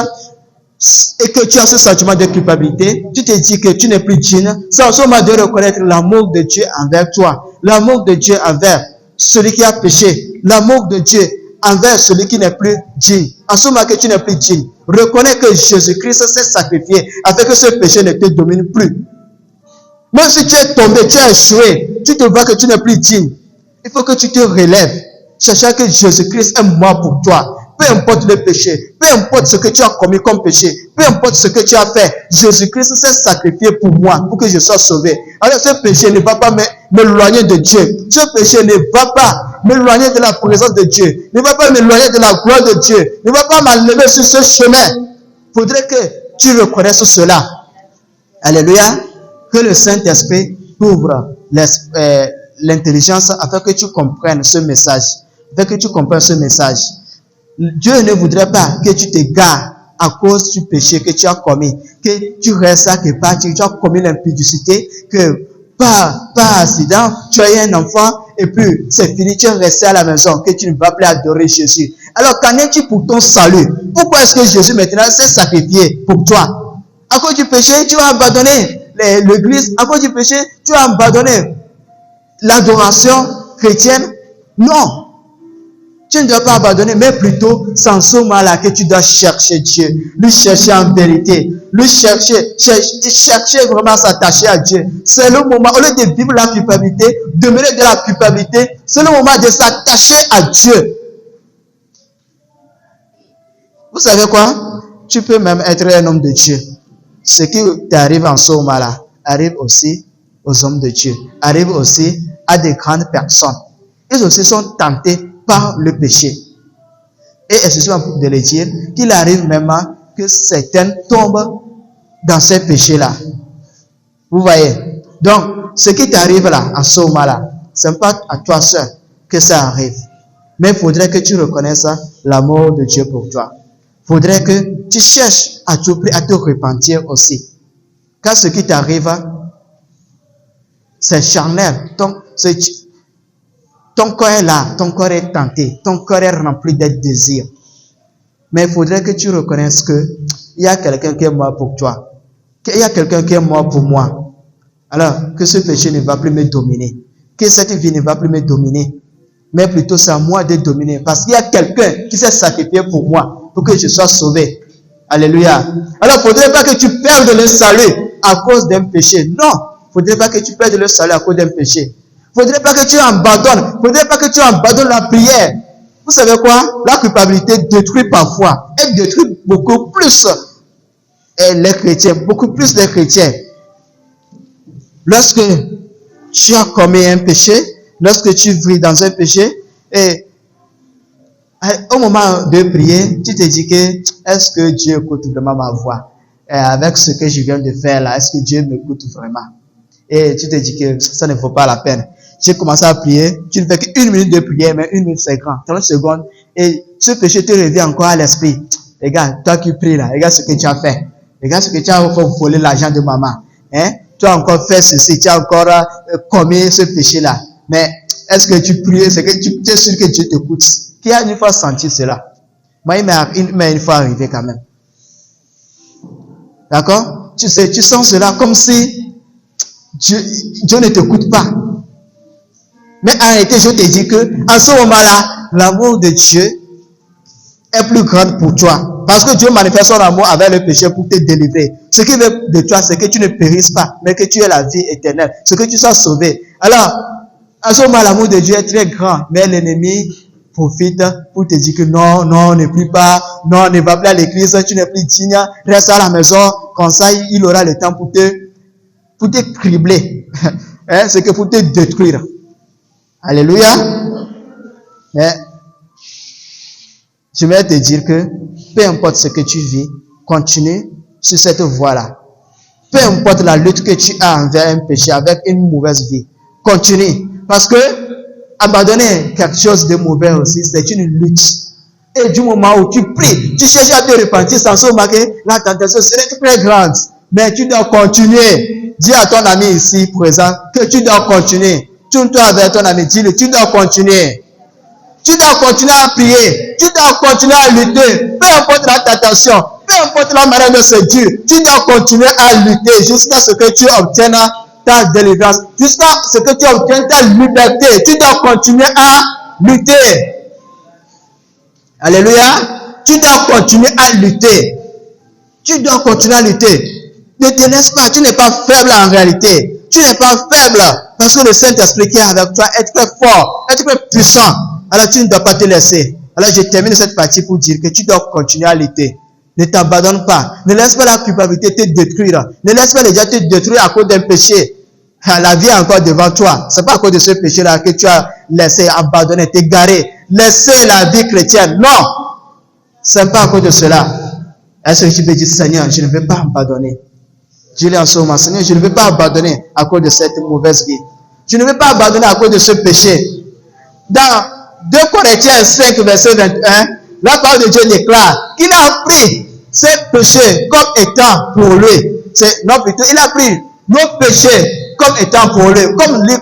et que tu as ce sentiment de culpabilité, tu te dis que tu n'es plus digne, c'est en ce moment de reconnaître l'amour de Dieu envers toi, l'amour de Dieu envers celui qui a péché, l'amour de Dieu envers celui qui n'est plus digne. En ce moment que tu n'es plus digne, reconnais que Jésus-Christ s'est sacrifié afin que ce péché ne te domine plus. Même si tu es tombé, tu as échoué, tu te vois que tu n'es plus digne, il faut que tu te relèves, sachant que Jésus-Christ est mort pour toi. Peu importe le péché, peu importe ce que tu as commis comme péché, peu importe ce que tu as fait, Jésus-Christ s'est sacrifié pour moi, pour que je sois sauvé. Alors ce péché ne va pas m'éloigner de Dieu. Ce péché ne va pas m'éloigner de la présence de Dieu. Ne va pas m'éloigner de la gloire de Dieu. Ne va pas m'enlever sur ce chemin. Il faudrait que tu reconnaisses cela. Alléluia. Que le Saint-Esprit t'ouvre l'intelligence afin que tu comprennes ce message. Afin que tu comprennes ce message. Dieu ne voudrait pas que tu t'égares à cause du péché que tu as commis, que tu restes à quelque part, tu as commis l'impudicité, que par accident, tu as eu un enfant et puis c'est fini, tu es resté à la maison, que tu ne vas plus adorer Jésus. Alors qu'en es-tu pour ton salut? Pourquoi est-ce que Jésus maintenant s'est sacrifié pour toi? À cause du péché, tu as abandonné l'église. À cause du péché, tu as abandonné l'adoration chrétienne? Non. Tu ne dois pas abandonner, mais plutôt, c'est en ce moment-là que tu dois chercher Dieu, lui chercher en vérité, lui chercher vraiment à s'attacher à Dieu. C'est le moment, au lieu de vivre la culpabilité, demeurer de la culpabilité, c'est le moment de s'attacher à Dieu. Vous savez quoi? Tu peux même être un homme de Dieu. Ce qui t'arrive en ce moment-là, arrive aussi aux hommes de Dieu, arrive aussi à des grandes personnes. Ils aussi sont tentés par le péché. Et excusez-moi de le dire, qu'il arrive même que certaines tombent dans ces péchés-là. Vous voyez? Donc, ce qui t'arrive là, en ce moment-là, ce n'est pas à toi seul que ça arrive. Mais il faudrait que tu reconnaisses l'amour de Dieu pour toi. Il faudrait que tu cherches à tout prix à te repentir aussi. Car ce qui t'arrive, c'est charnel. Ton corps est là, ton corps est tenté, ton corps est rempli de désirs. Mais il faudrait que tu reconnaisses qu'il y a quelqu'un qui est mort pour toi. Qu'il y a quelqu'un qui est mort pour moi. Alors, que ce péché ne va plus me dominer. Que cette vie ne va plus me dominer. Mais plutôt c'est à moi de dominer. Parce qu'il y a quelqu'un qui s'est sacrifié pour moi, pour que je sois sauvé. Alléluia. Alors, il ne faudrait pas que tu perdes le salut à cause d'un péché. Non, il ne faudrait pas que tu perdes le salut à cause d'un péché. Il ne faudrait pas que tu abandonnes. Il ne faudrait pas que tu abandonnes la prière. Vous savez quoi? La culpabilité détruit parfois. Elle détruit beaucoup plus les chrétiens. Beaucoup plus les chrétiens. Lorsque tu as commis un péché, lorsque tu vis dans un péché, et au moment de prier, tu te dis que est-ce que Dieu écoute vraiment ma voix? Et avec ce que je viens de faire là, est-ce que Dieu m'écoute vraiment? Et tu te dis que ça ne vaut pas la peine. J'ai commencé à prier, tu ne fais qu'une minute de prière, mais une minute c'est grand, 30 secondes, et ce péché te revient encore à l'esprit. Regarde, toi qui pries là, regarde ce que tu as fait. Regarde ce que tu as encore volé l'argent de maman. Hein? Tu as encore fait ceci, tu as encore commis ce péché là. Mais est-ce que tu pries, c'est que tu es sûr que Dieu t'écoute? Qui a une fois senti cela? Moi, il m'est une fois arrivé quand même. D'accord? Tu sens cela comme si Dieu ne t'écoute pas. Mais en réalité, je te dis que, en ce moment-là, l'amour de Dieu est plus grand pour toi. Parce que Dieu manifeste son amour avec le péché pour te délivrer. Ce qu'il veut de toi, c'est que tu ne périsses pas, mais que tu aies la vie éternelle. C'est que tu sois sauvé. Alors, en ce moment, l'amour de Dieu est très grand, mais l'ennemi profite pour te dire que non, ne prie pas, non, ne va plus à l'église, tu n'es plus digne, reste à la maison, comme ça, il aura le temps pour te cribler. Hein, c'est que pour te détruire. Alléluia. Mais je vais te dire que peu importe ce que tu vis, continue sur cette voie-là. Peu importe la lutte que tu as envers un péché, avec une mauvaise vie, continue. Parce que abandonner quelque chose de mauvais aussi, c'est une lutte. Et du moment où tu pries, tu cherches à te repentir sans se remarquer, la tentation serait très grande. Mais tu dois continuer. Dis à ton ami ici présent que tu dois continuer. Tourne-toi avec ton ami, dis-le, tu dois continuer. Tu dois continuer à prier. Tu dois continuer à lutter. Peu importe la tentation, peu importe la manière de se dire, tu dois continuer à lutter jusqu'à ce que tu obtiennes ta délivrance, jusqu'à ce que tu obtiennes ta liberté. Tu dois continuer à lutter. Alléluia. Tu dois continuer à lutter. Tu dois continuer à lutter. Ne te laisse pas. Tu n'es pas faible en réalité. Tu n'es pas faible parce que le Saint-Esprit qui est avec toi est très fort, est très puissant. Alors tu ne dois pas te laisser. Alors je termine cette partie pour dire que tu dois continuer à lutter. Ne t'abandonne pas. Ne laisse pas la culpabilité te détruire. Ne laisse pas les gens te détruire à cause d'un péché. La vie est encore devant toi. C'est pas à cause de ce péché-là que tu as laissé abandonner, t'égarer, laisser la vie chrétienne. Non. C'est pas à cause de cela. Est-ce que tu peux dire, Seigneur, je ne vais pas abandonner. Dis-le en ce moment, Seigneur, je ne vais pas abandonner à cause de cette mauvaise vie. Je ne vais pas abandonner à cause de ce péché. Dans 2 Corinthiens 5, verset 21, la parole de Dieu déclare qu'il a pris ses péchés comme étant pour lui. Non, plutôt, il a pris nos péchés comme étant pour lui. Comme lui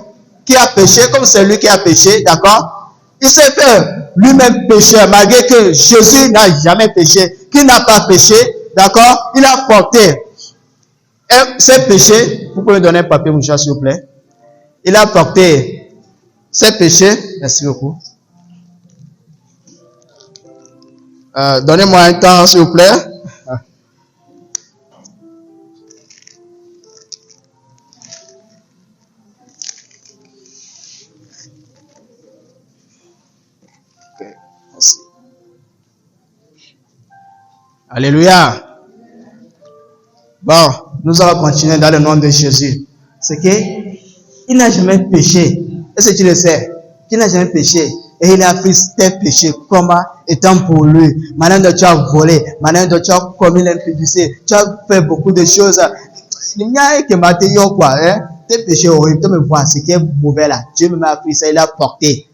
qui a péché, comme c'est lui qui a péché, d'accord? Il s'est fait lui-même pécheur, malgré que Jésus n'a jamais péché, qu'il n'a pas péché, d'accord? Il a porté ses péchés. Vous pouvez me donner un papier mouchoir, s'il vous plaît. Il a porté ses péchés. Merci beaucoup. Donnez-moi un temps, s'il vous plaît. Okay, merci. Alléluia. Bon, nous allons continuer dans le nom de Jésus. C'est qu'il n'a jamais péché. Est-ce que tu le sais? Qu'il n'a jamais péché. Et il a pris tes péchés comme étant pour lui. Maintenant, tu as volé. Maintenant, tu as commis l'impudicité. Tu as fait beaucoup de choses. Il n'y a que Mathéo, quoi. Tes péchés horribles. Tu me vois ce qui est mauvais là. Dieu m'a pris ça, il a porté.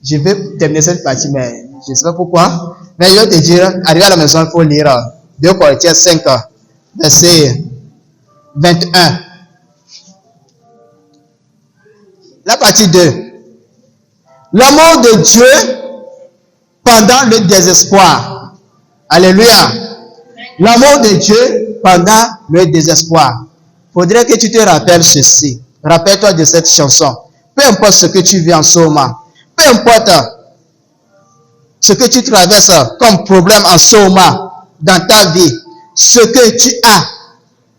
Je vais terminer cette partie, mais je ne sais pas pourquoi. Mais je vais te dire, arrivé à la maison, il faut lire 2 Corinthiens 5, verset 21. La partie 2. L'amour de Dieu pendant le désespoir. Alléluia. L'amour de Dieu pendant le désespoir. Faudrait que tu te rappelles ceci. Rappelle-toi de cette chanson. Peu importe ce que tu vis en ce moment. Peu importe ce que tu traverses comme problème en ce moment dans ta vie. Ce que tu as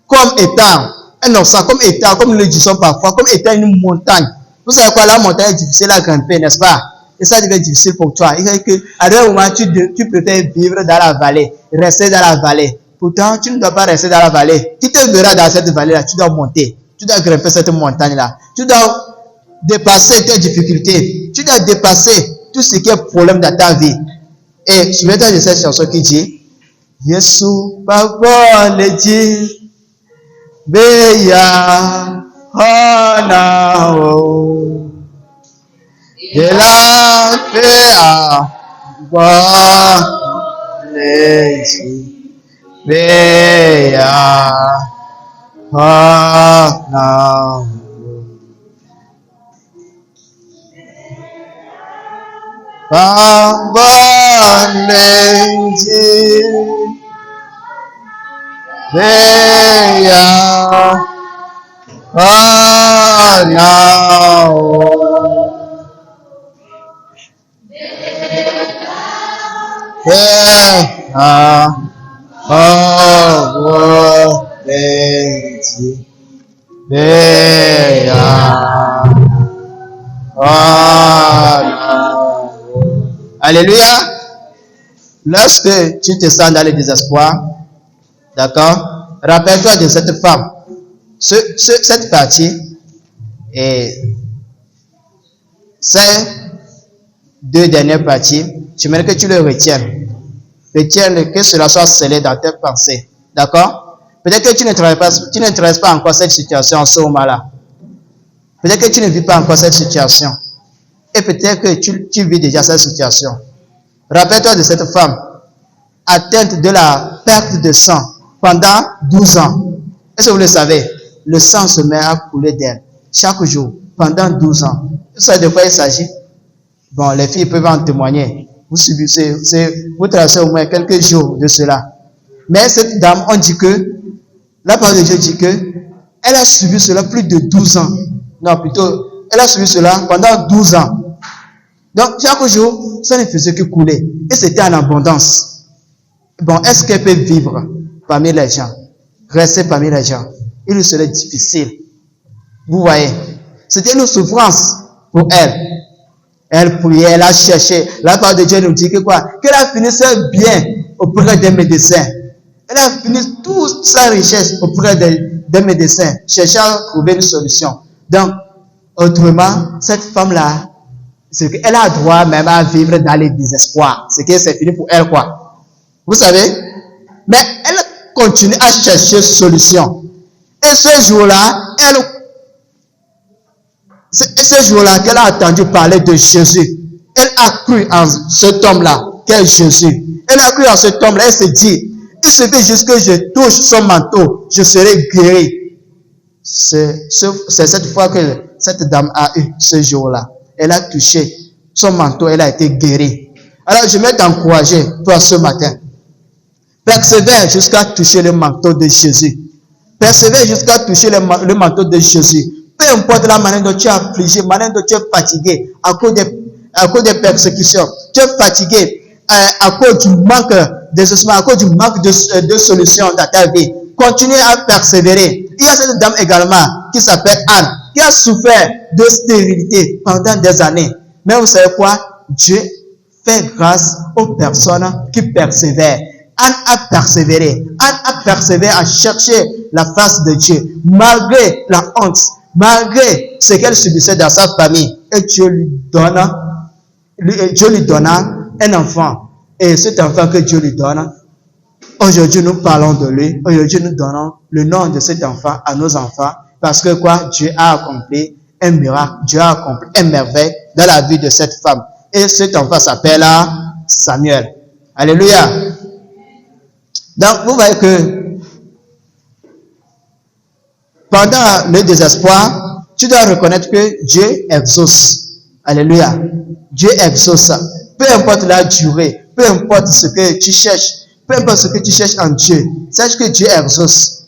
comme étant un obstacle, comme nous le disons parfois, comme étant une montagne. Vous savez quoi, la montagne est difficile à grimper, n'est-ce pas? Et ça devient difficile pour toi. Il fait que, à un moment, tu préfères vivre dans la vallée, rester dans la vallée. Pourtant, tu ne dois pas rester dans la vallée. Tu te verras dans cette vallée-là, tu dois monter. Tu dois grimper cette montagne-là. Tu dois dépasser tes difficultés. Tu dois dépasser tout ce qui est problème dans ta vie. Et souviens-toi de cette chanson qui dit, Yesu, pardonne dit, Beya, Honao, de la paix à Beya, Honao. Pardonne dit, Beya, Honao. Alléluia. Lorsque tu te sens dans le désespoir, d'accord, rappelle-toi de cette femme. Cette partie et ces 2 dernières parties, j'aimerais que tu le retiennes. Retiens que cela soit scellé dans tes pensées. D'accord? Peut-être que tu ne traverses pas encore cette situation en ce moment-là. Peut-être que tu ne vis pas encore cette situation. Et peut-être que tu vis déjà cette situation. Rappelle-toi de cette femme atteinte de la perte de sang pendant 12 ans. Est-ce que vous le savez? Le sang se met à couler d'elle chaque jour pendant 12 ans. Vous savez de quoi il s'agit? Bon, les filles peuvent en témoigner. Vous traversez au moins quelques jours de cela. Mais cette dame, on dit que, la parole de Dieu dit que, elle a subi cela plus de 12 ans. Non, plutôt, elle a subi cela pendant 12 ans. Donc, chaque jour, ça ne faisait que couler. Et c'était en abondance. Bon, est-ce qu'elle peut vivre parmi les gens? Rester parmi les gens? Il lui serait difficile. Vous voyez? C'était une souffrance pour elle. Elle priait, elle a cherché. La parole de Dieu nous dit que quoi? Qu'elle a fini bien auprès des médecins. Elle a fini toute sa richesse auprès des médecins, cherchant à trouver une solution. Donc, autrement, cette femme-là, elle a droit même à vivre dans les désespoirs. C'est que c'est fini pour elle, quoi. Vous savez? Mais elle continue à chercher solution. Et ce jour-là, ce jour-là qu'elle a entendu parler de Jésus, elle a cru en cet homme-là, qu'est Jésus. Elle a cru en cet homme-là, elle se dit, il suffit juste que je touche son manteau, je serai guéri. C'est cette fois que cette dame a eu ce jour-là. Elle a touché son manteau, elle a été guérie. Alors je vais t'encourager, toi ce matin. Persévère jusqu'à toucher le manteau de Jésus. Persévère jusqu'à toucher le manteau de Jésus. Peu importe la manière dont tu es affligé, la manière dont tu es fatigué à cause des persécutions. Tu es fatigué à cause du manque de à cause du manque de solutions dans ta vie. Continue à persévérer. Il y a cette dame également qui s'appelle Anne, qui a souffert de stérilité pendant des années. Mais vous savez quoi? Dieu fait grâce aux personnes qui persévèrent. Anne a persévéré. Anne a persévéré à chercher la face de Dieu, malgré la honte, malgré ce qu'elle subissait dans sa famille. Et Dieu lui donna un enfant. Et cet enfant que Dieu lui donne, aujourd'hui nous parlons de lui. Aujourd'hui nous donnons le nom de cet enfant à nos enfants. Parce que quoi? Dieu a accompli un miracle. Dieu a accompli un merveille dans la vie de cette femme. Et cet enfant s'appelle Samuel. Alléluia. Donc vous voyez que pendant le désespoir, tu dois reconnaître que Dieu exauce. Alléluia. Dieu exauce. Peu importe la durée, peu importe ce que tu cherches, peu importe ce que tu cherches en Dieu, sache que Dieu exauce.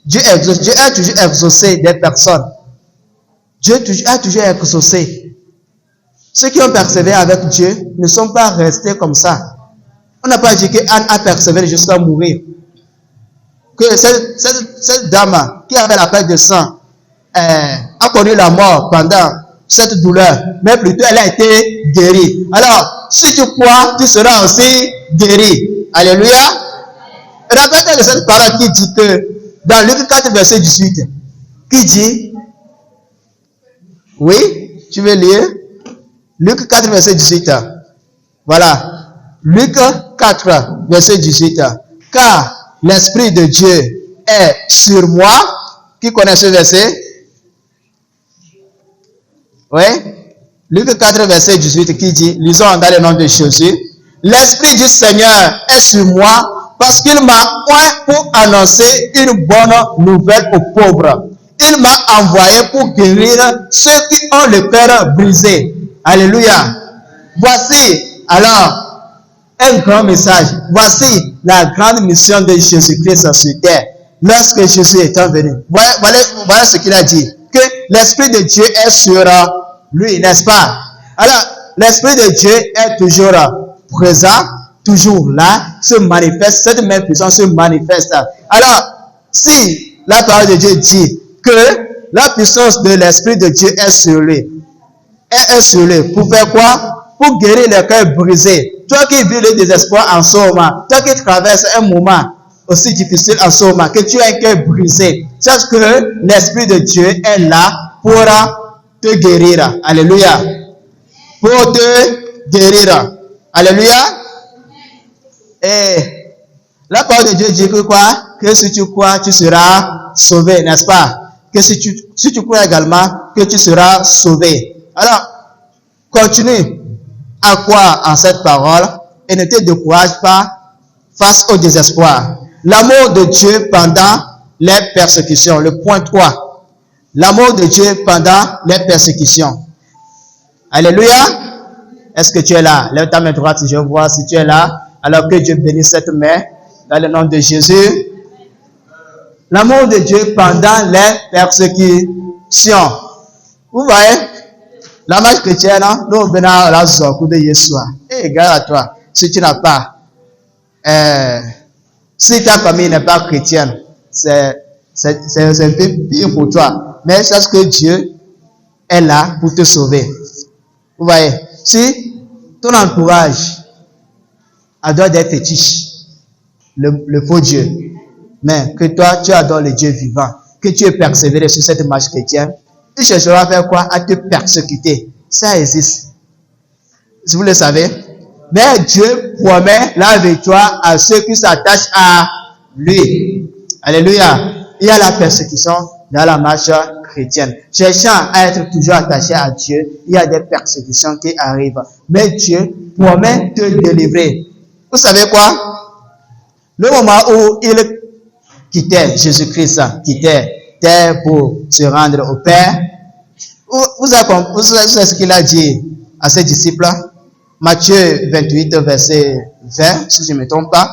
Dieu exauce. Dieu a toujours exaucé des personnes. Dieu a toujours exaucé. Ceux qui ont persévéré avec Dieu ne sont pas restés comme ça. On n'a pas dit que Anne a persévéré jusqu'à mourir. Que cette dame qui avait la perte de sang a connu la mort pendant cette douleur, mais plutôt elle a été guérie. Alors, si tu crois, tu seras aussi guéri. Alléluia. Rappelle-toi de cette parole qui dit que dans Luc 4, verset 18, qui dit, oui, tu veux lire? Luc 4, verset 18. Voilà. Luc 4, verset 18. Car l'Esprit de Dieu est sur moi. Qui connaît ce verset? Oui. Luc 4, verset 18 qui dit, lisons dans le nom de Jésus. L'Esprit du Seigneur est sur moi parce qu'il m'a oint pour annoncer une bonne nouvelle aux pauvres. Il m'a envoyé pour guérir ceux qui ont le cœur brisé. Alléluia. Voici alors un grand message. Voici la grande mission de Jésus-Christ sur terre. Lorsque Jésus est venu, voilà ce qu'il a dit. Que l'Esprit de Dieu est sur lui, n'est-ce pas? Alors, l'Esprit de Dieu est toujours présent, toujours là, se manifeste, cette même puissance se manifeste. Alors, si la parole de Dieu dit que la puissance de l'Esprit de Dieu est sur lui, pour faire quoi? Pour guérir les cœurs brisés. Toi qui vis le désespoir en ce moment, toi qui traverses un moment aussi difficile en ce moment, que tu as un cœur brisé, sache que l'Esprit de Dieu est là pour te guérir. Alléluia. Pour te guérir. Alléluia. Et La parole de Dieu dit que quoi? Que si tu crois, tu seras sauvé, n'est-ce pas? Que si tu crois également, que tu seras sauvé. Alors, continue à croire en cette parole et ne te décourage pas face au désespoir. L'amour de Dieu pendant les persécutions. Le point 3. L'amour de Dieu pendant les persécutions. Alléluia. Est-ce que tu es là? Lève ta main droite si je vois si tu es là. Alors que Dieu bénisse cette main dans le nom de Jésus. L'amour de Dieu pendant les persécutions. Vous voyez? La marche chrétienne, nous venons à la zone de Yeshua. Et regarde à toi, si tu n'as pas, si ta famille n'est pas chrétienne, c'est un peu pire pour toi. Mais sache que Dieu est là pour te sauver. Vous voyez? Si ton entourage adore des fétiches, le faux Dieu, mais que toi, tu adores le Dieu vivant, que tu es persévéré sur cette marche chrétienne, il cherchera à faire quoi? À te persécuter. Ça existe. Si vous le savez. Mais Dieu promet la victoire à ceux qui s'attachent à lui. Alléluia. Il y a la persécution dans la marche chrétienne. Cherchant à être toujours attaché à Dieu, il y a des persécutions qui arrivent. Mais Dieu promet de te délivrer. Vous savez quoi? Le moment où il quittait, Jésus-Christ quittait terre pour se rendre au Père, vous savez ce qu'il a dit à ses disciples? Matthieu 28, verset 20, si je ne me trompe pas.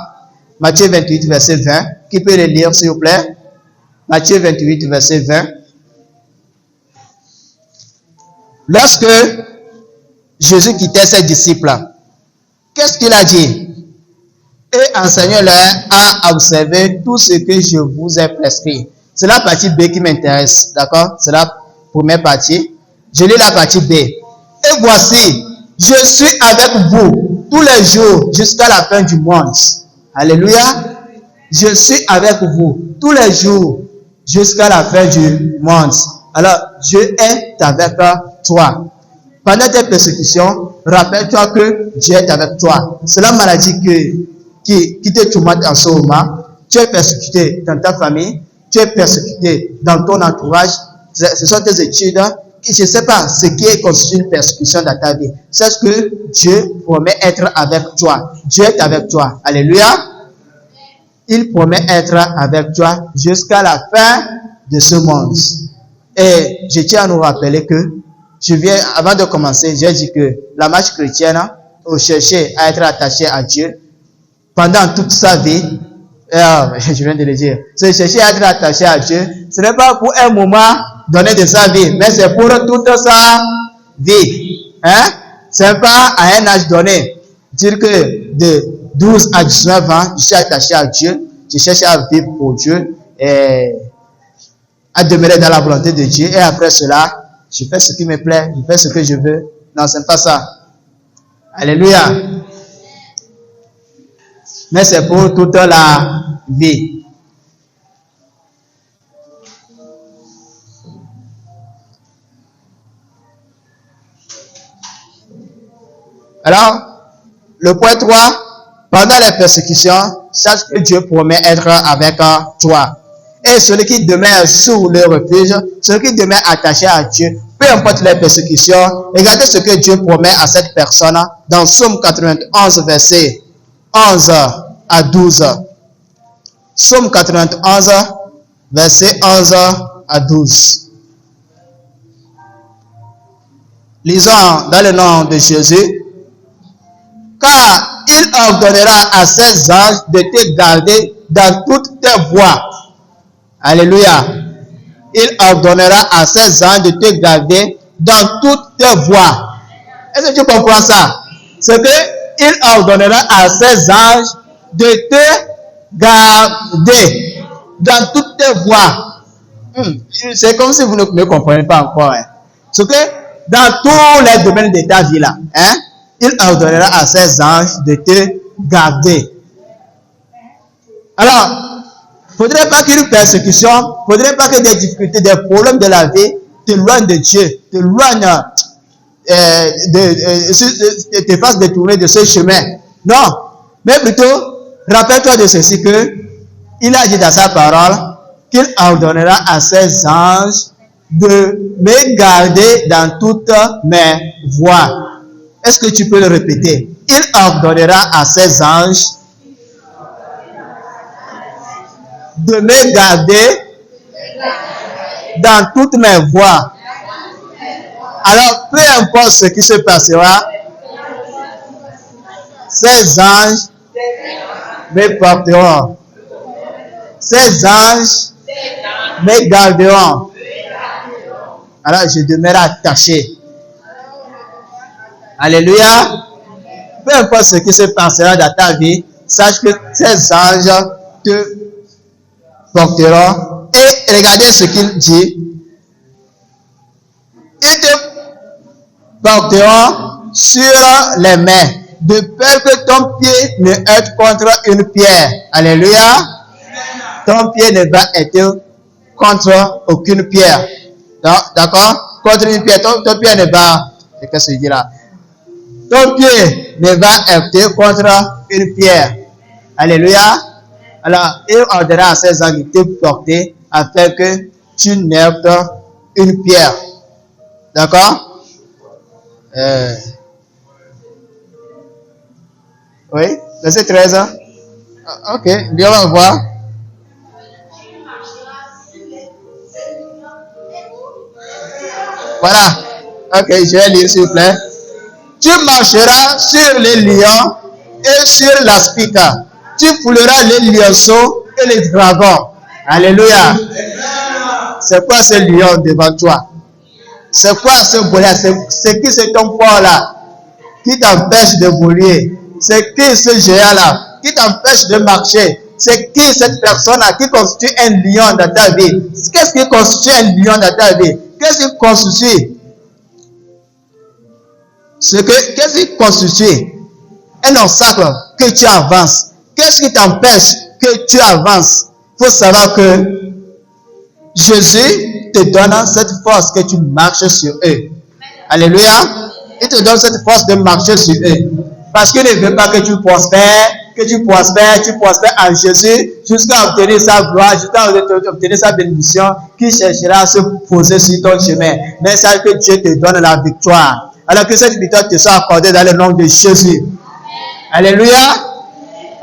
Matthieu 28, verset 20. Qui peut le lire, s'il vous plaît? Matthieu 28, verset 20. Lorsque Jésus quittait ses disciples, qu'est-ce qu'il a dit? Et enseignez-leur à observer tout ce que je vous ai prescrit. C'est la partie B qui m'intéresse, d'accord? C'est la première partie. Je lis la partie B. Et voici, je suis avec vous tous les jours jusqu'à la fin du monde. Alléluia. Je suis avec vous tous les jours jusqu'à la fin du monde. Alors, Dieu est avec toi. Pendant tes persécutions, rappelle-toi que Dieu est avec toi. C'est la maladie qui te tourmente en ce moment. Tu es persécuté dans ta famille. Tu es persécuté dans ton entourage. Ce sont tes études. Je ne sais pas ce qui est constitué une persécution dans ta vie. Sache que Dieu promet être avec toi. Dieu est avec toi. Alléluia. Il promet être avec toi jusqu'à la fin de ce monde. Et je tiens à nous rappeler que avant de commencer, j'ai dit que la marche chrétienne, au chercher à être attaché à Dieu pendant toute sa vie, je viens de le dire, c'est chercher à être attaché à Dieu, ce n'est pas pour un moment donné de sa vie, mais c'est pour toute sa vie. Hein? C'est pas à un âge donné. Dire que de 12 à 19 ans, je suis attaché à Dieu, je cherche à vivre pour Dieu et à demeurer dans la volonté de Dieu. Et après cela, je fais ce qui me plaît, je fais ce que je veux. Non, c'est pas ça. Alléluia. Mais c'est pour toute la vie. Alors, le point 3, pendant les persécutions, sache que Dieu promet être avec toi. Et celui qui demeure sous le refuge, celui qui demeure attaché à Dieu, peu importe les persécutions, regardez ce que Dieu promet à cette personne dans Psaume 91, verset 11 à 12. Psaume 91, verset 11 à 12. Lisons dans le nom de Jésus. Car il ordonnera à ses anges de te garder dans toutes tes voies. Alléluia. Il ordonnera à ses anges de te garder dans toutes tes voies. Est-ce que tu comprends ça? C'est que il ordonnera à ses anges de te garder dans toutes tes voies. C'est comme si vous ne me comprenez pas encore. Hein. C'est que dans tous les domaines de ta vie là, hein, il ordonnera à ses anges de te garder. Alors, faudrait pas qu'une persécution, faudrait pas que des difficultés, des problèmes de la vie t'éloignent de Dieu, t'éloignent, te fassent détourner de ce chemin. Non, mais plutôt Rappelle-toi de ceci que il a dit dans sa parole qu'il ordonnera à ses anges de me garder dans toutes mes voies. Est-ce que tu peux le répéter? Il ordonnera à ses anges de me garder dans toutes mes voies. Alors, peu importe ce qui se passera, ces anges me porteront. Ces anges me garderont. Alors, je demeure attaché. Alléluia. Peu importe ce qui se passera dans ta vie, sache que ces anges te porteront. Et regardez ce qu'il dit. Ils te porteront sur les mains, de peur que ton pied ne heurte contre une pierre. Alléluia. Ton pied ne va être contre aucune pierre. D'accord? Contre une pierre. Ton pied ne va... Qu'est-ce qu'il dit là? Ton pied ne va heurter contre une pierre. Alléluia. Alors, il ordonnera à ses anges de te porter afin que tu n'heurtes une pierre. D'accord? Oui, verset 13. Ok, bien, on va voir. Voilà. Ok, je vais lire s'il vous plaît. Tu marcheras sur les lions et sur l'aspica. Tu fouleras les lionceaux et les dragons. Alléluia. C'est quoi ce lion devant toi? C'est quoi ce Goliath? C'est qui c'est ton corps là qui t'empêche de voler? C'est qui ce géant là qui t'empêche de marcher? C'est qui cette personne là qui constitue un lion dans ta vie? Qu'est-ce qui constitue un lion dans ta vie? Qu'est-ce qui constitue? Qu'est-ce qui constitue un obstacle que tu avances? Qu'est-ce qui t'empêche que tu avances? Il faut savoir que Jésus te donne cette force que tu marches sur eux. Alléluia. Il te donne cette force de marcher sur eux. Parce qu'il ne veut pas que tu prospères en Jésus jusqu'à obtenir sa gloire, jusqu'à obtenir sa bénédiction qui cherchera à se poser sur ton chemin. Mais sache que Dieu te donne la victoire. Alors que cette victoire te soit accordée dans le nom de Jésus. Alléluia.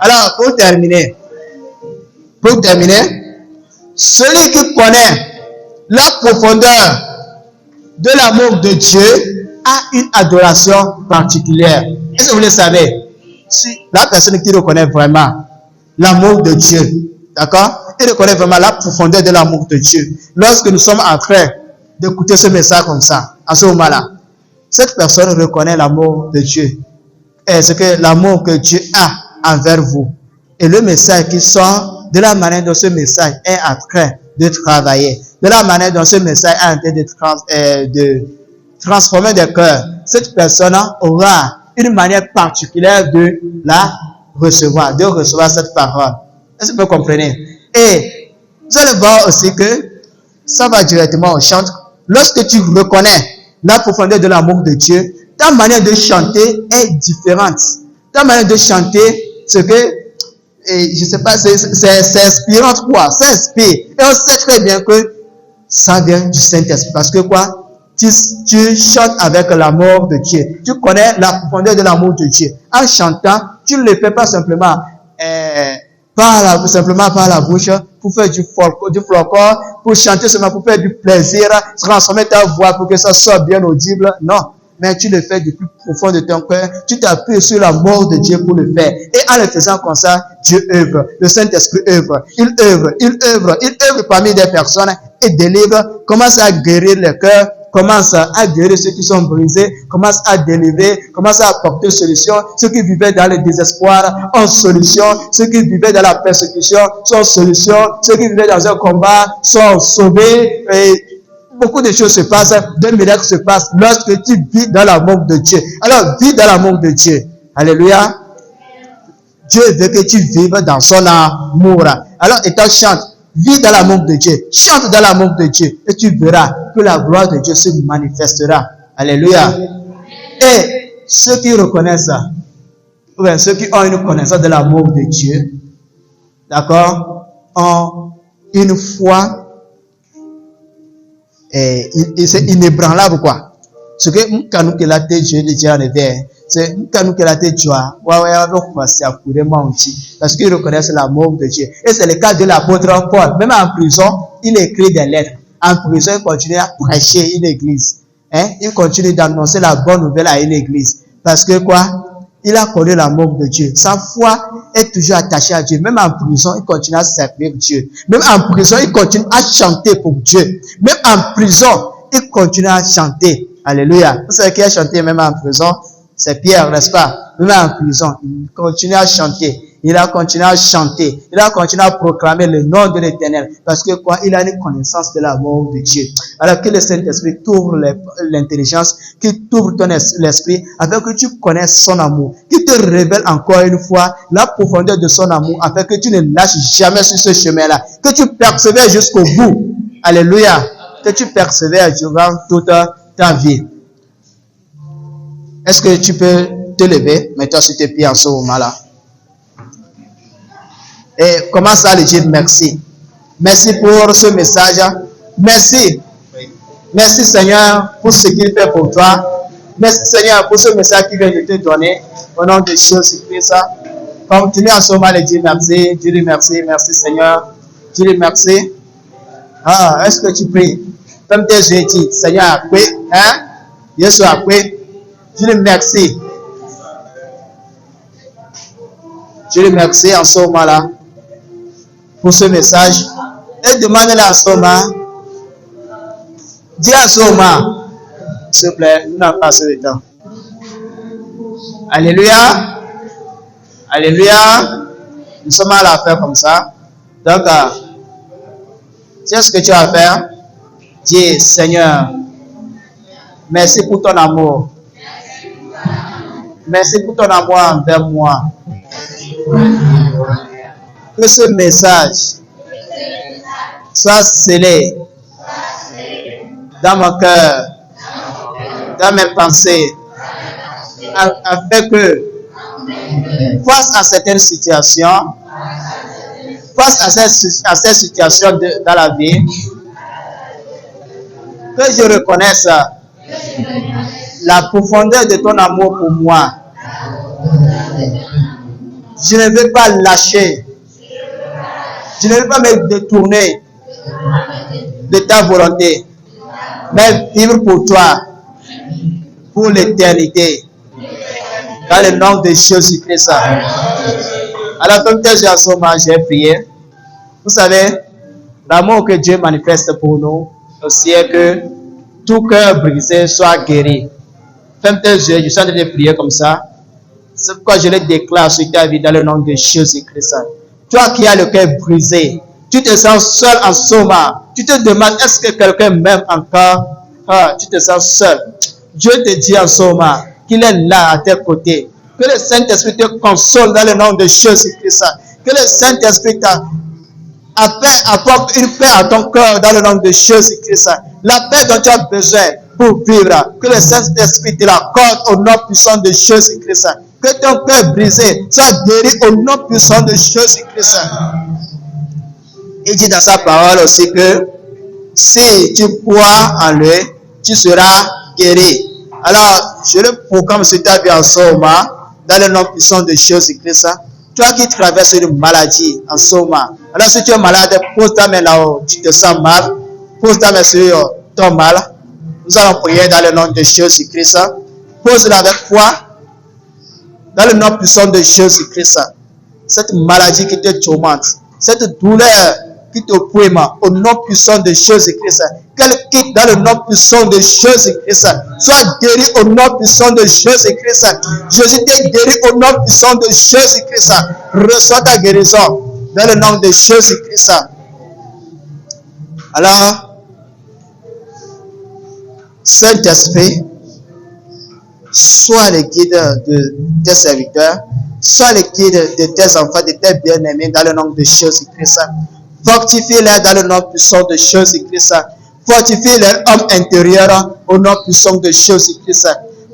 Alors, pour terminer, celui qui connaît la profondeur de l'amour de Dieu a une adoration particulière. Est-ce que vous le savez? Si la personne qui reconnaît vraiment l'amour de Dieu, d'accord? Il reconnaît vraiment la profondeur de l'amour de Dieu. Lorsque nous sommes en train d'écouter ce message comme ça, à ce moment-là, cette personne reconnaît l'amour de Dieu. Et c'est que l'amour que Dieu a envers vous. Et le message qui sort, de la manière dont ce message est en train de travailler, de la manière dont ce message est en train de transformer des cœurs, cette personne aura une manière particulière de la recevoir, de recevoir cette parole. Est-ce que vous comprenez? Et vous allez voir aussi que ça va directement au chant. Lorsque tu reconnais la profondeur de l'amour de Dieu, ta manière de chanter est différente. Ta manière de chanter, c'est que, je sais pas, c'est inspirant quoi? Ça inspire. Et on sait très bien que ça vient du Saint-Esprit. Parce que quoi? Tu chantes avec l'amour de Dieu. Tu connais la profondeur de l'amour de Dieu. En chantant, tu ne le fais pas simplement par la bouche, pour faire du folklore, pour chanter seulement, pour faire du plaisir, transformer ta voix pour que ça soit bien audible. Non. Mais tu le fais du plus profond de ton cœur. Tu t'appuies sur l'amour de Dieu pour le faire. Et en le faisant comme ça, Dieu œuvre. Le Saint-Esprit œuvre. Il œuvre parmi des personnes et délivre. Commence à guérir les cœurs. Commence à guérir ceux qui sont brisés. Commence à délivrer. Commence à apporter solution. Ceux qui vivaient dans le désespoir ont solution. Ceux qui vivaient dans la persécution sont solution. Ceux qui vivaient dans un combat sont sauvés. Et beaucoup de choses se passent, des miracles se passent lorsque tu vis dans l'amour de Dieu. Alors, vis dans l'amour de Dieu. Alléluia. Dieu veut que tu vives dans son amour. Alors, et toi, chante. Vis dans l'amour de Dieu. Chante dans l'amour de Dieu. Et tu verras que la gloire de Dieu se manifestera. Alléluia. Et ceux qui reconnaissent ça, ou bien ceux qui ont une connaissance de l'amour de Dieu, d'accord, ont une foi c'est inébranlable, quoi. Ce que nous que la tête Dieu dit en effet, c'est nous que la tête joie, parce qu'ils reconnaissent l'amour de Dieu. Et c'est le cas de l'apôtre Paul. Même en prison, il écrit des lettres. En prison, il continue à prêcher une église. Il continue d'annoncer la bonne nouvelle à une église. Parce que quoi? Il a connu l'amour de Dieu. Sa foi est toujours attachée à Dieu. Même en prison, il continue à servir Dieu. Même en prison, il continue à chanter pour Dieu. Même en prison, il continue à chanter. Alléluia. Vous savez qui a chanté même en prison? C'est Pierre, n'est-ce pas? Même en prison, il continue à chanter. Il a continué à chanter. Il a continué à proclamer le nom de l'Éternel. Parce que quoi? Il a une connaissance de l'amour de Dieu. Alors que le Saint-Esprit t'ouvre l'intelligence, qu'il t'ouvre ton l'esprit, afin que tu connaisses son amour. Qu'il te révèle encore une fois la profondeur de son amour, afin que tu ne lâches jamais sur ce chemin-là. Que tu persévères jusqu'au bout. Alléluia. Que tu persévères durant toute ta vie. Est-ce que tu peux te lever, mets-toi sur tes pieds en ce moment-là? Et commence à lui dire merci. Merci pour ce message. Merci. Merci Seigneur pour ce qu'il fait pour toi. Merci Seigneur pour ce message qu'il vient de te donner. Au nom de Jésus-Christ. Continue en ce moment à lui dire merci. Dis-lui merci. Merci Seigneur. Dis-lui merci. Ah, est-ce que tu pries? Comme tes yeux disent, Seigneur, oui, hein? Jésus a pris. Dis-lui merci. Dis-lui merci en ce moment-là pour ce message. Et demande-le en ce moment. Dis en ce moment. S'il te plaît, nous n'avons pas assez de temps. Alléluia. Alléluia. Nous sommes à la faire comme ça. Donc, c'est ce que tu vas faire. Dis, Seigneur, merci pour ton amour. Merci pour ton amour envers moi. Que ce message soit scellé dans mon cœur, dans mes pensées, afin que face à certaines situations, face à cette situation dans la vie, que je reconnaisse la profondeur de ton amour pour moi. Je ne veux pas lâcher. Je ne veux pas me détourner de ta volonté, mais vivre pour toi, pour l'éternité. Dans le nom de Jésus-Christ. Alors, comme tes yeux sont j'ai prié. Vous savez, l'amour que Dieu manifeste pour nous, aussi est que tout cœur brisé soit guéri. Ferme tes yeux, je suis en train de prier comme ça. C'est pourquoi je le déclare sur ta vie dans le nom de Jésus-Christ. Toi qui as le cœur brisé, tu te sens seul en ce moment. Tu te demandes, est-ce que quelqu'un m'aime encore? Tu te sens seul. Dieu te dit en ce moment qu'il est là à tes côtés. Que le Saint-Esprit te console dans le nom de Jésus-Christ. Que le Saint-Esprit apporte une paix à ton cœur dans le nom de Jésus-Christ. La paix dont tu as besoin pour vivre. Que le Saint-Esprit te l'accorde au nom puissant de Jésus-Christ. Que ton cœur brisé soit guéri au nom puissant de Jésus-Christ. Il dit dans sa parole aussi que si tu crois en lui, tu seras guéri. Alors, je le proclame sur ta vie en ce moment, dans le nom puissant de Jésus-Christ. Toi qui traverses une maladie en ce moment. Alors, si tu es malade, pose ta main là-haut. Tu te sens mal. Pose ta main sur ton mal. Nous allons prier dans le nom de Jésus-Christ. Pose-la avec foi. Dans le nom puissant de Jésus-Christ. Cette maladie qui te tourmente. Cette douleur qui t'opprime. Au nom puissant de Jésus-Christ. Qu'elle quitte dans le nom puissant de Jésus-Christ. Sois guéri au nom puissant de Jésus-Christ. Jésus t'est guéri au nom puissant de Jésus-Christ. Reçois ta guérison dans le nom de Jésus-Christ. Alors, Saint-Esprit, sois le guide de tes serviteurs, sois le guide de tes enfants, de tes bien-aimés dans le nom de Jésus-Christ. Fortifie-les dans le nom puissant de Jésus-Christ. Fortifie leur homme intérieur au nom puissant de Jésus-Christ.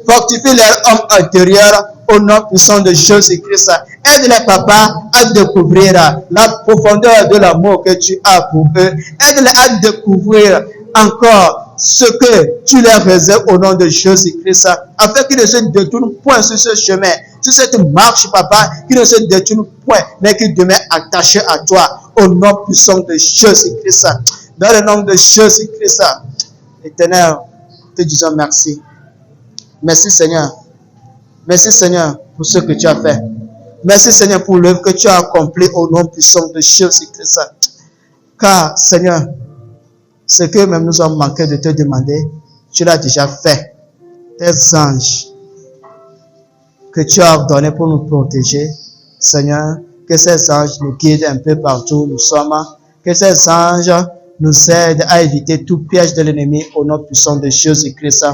Fortifie leur homme intérieur au nom puissant de Jésus-Christ. Aide les papas à découvrir la profondeur de l'amour que tu as pour eux. Aide-les à découvrir encore ce que tu leur réserves au nom de Jésus-Christ, afin qu'ils ne se détournent point sur ce chemin, sur cette marche, papa, qu'ils ne se détournent point, mais qu'ils demeurent attachés à toi, au nom puissant de Jésus-Christ. Dans le nom de Jésus-Christ, Éternel, te disons merci. Merci Seigneur. Merci Seigneur pour ce que tu as fait. Merci Seigneur pour l'œuvre que tu as accomplie au nom puissant de Jésus-Christ. Car Seigneur, ce que même nous avons manqué de te demander, tu l'as déjà fait. Tes anges que tu as ordonnés pour nous protéger, Seigneur, que ces anges nous guident un peu partout où nous sommes. Que ces anges nous aident à éviter tout piège de l'ennemi au nom puissant de Jésus-Christ.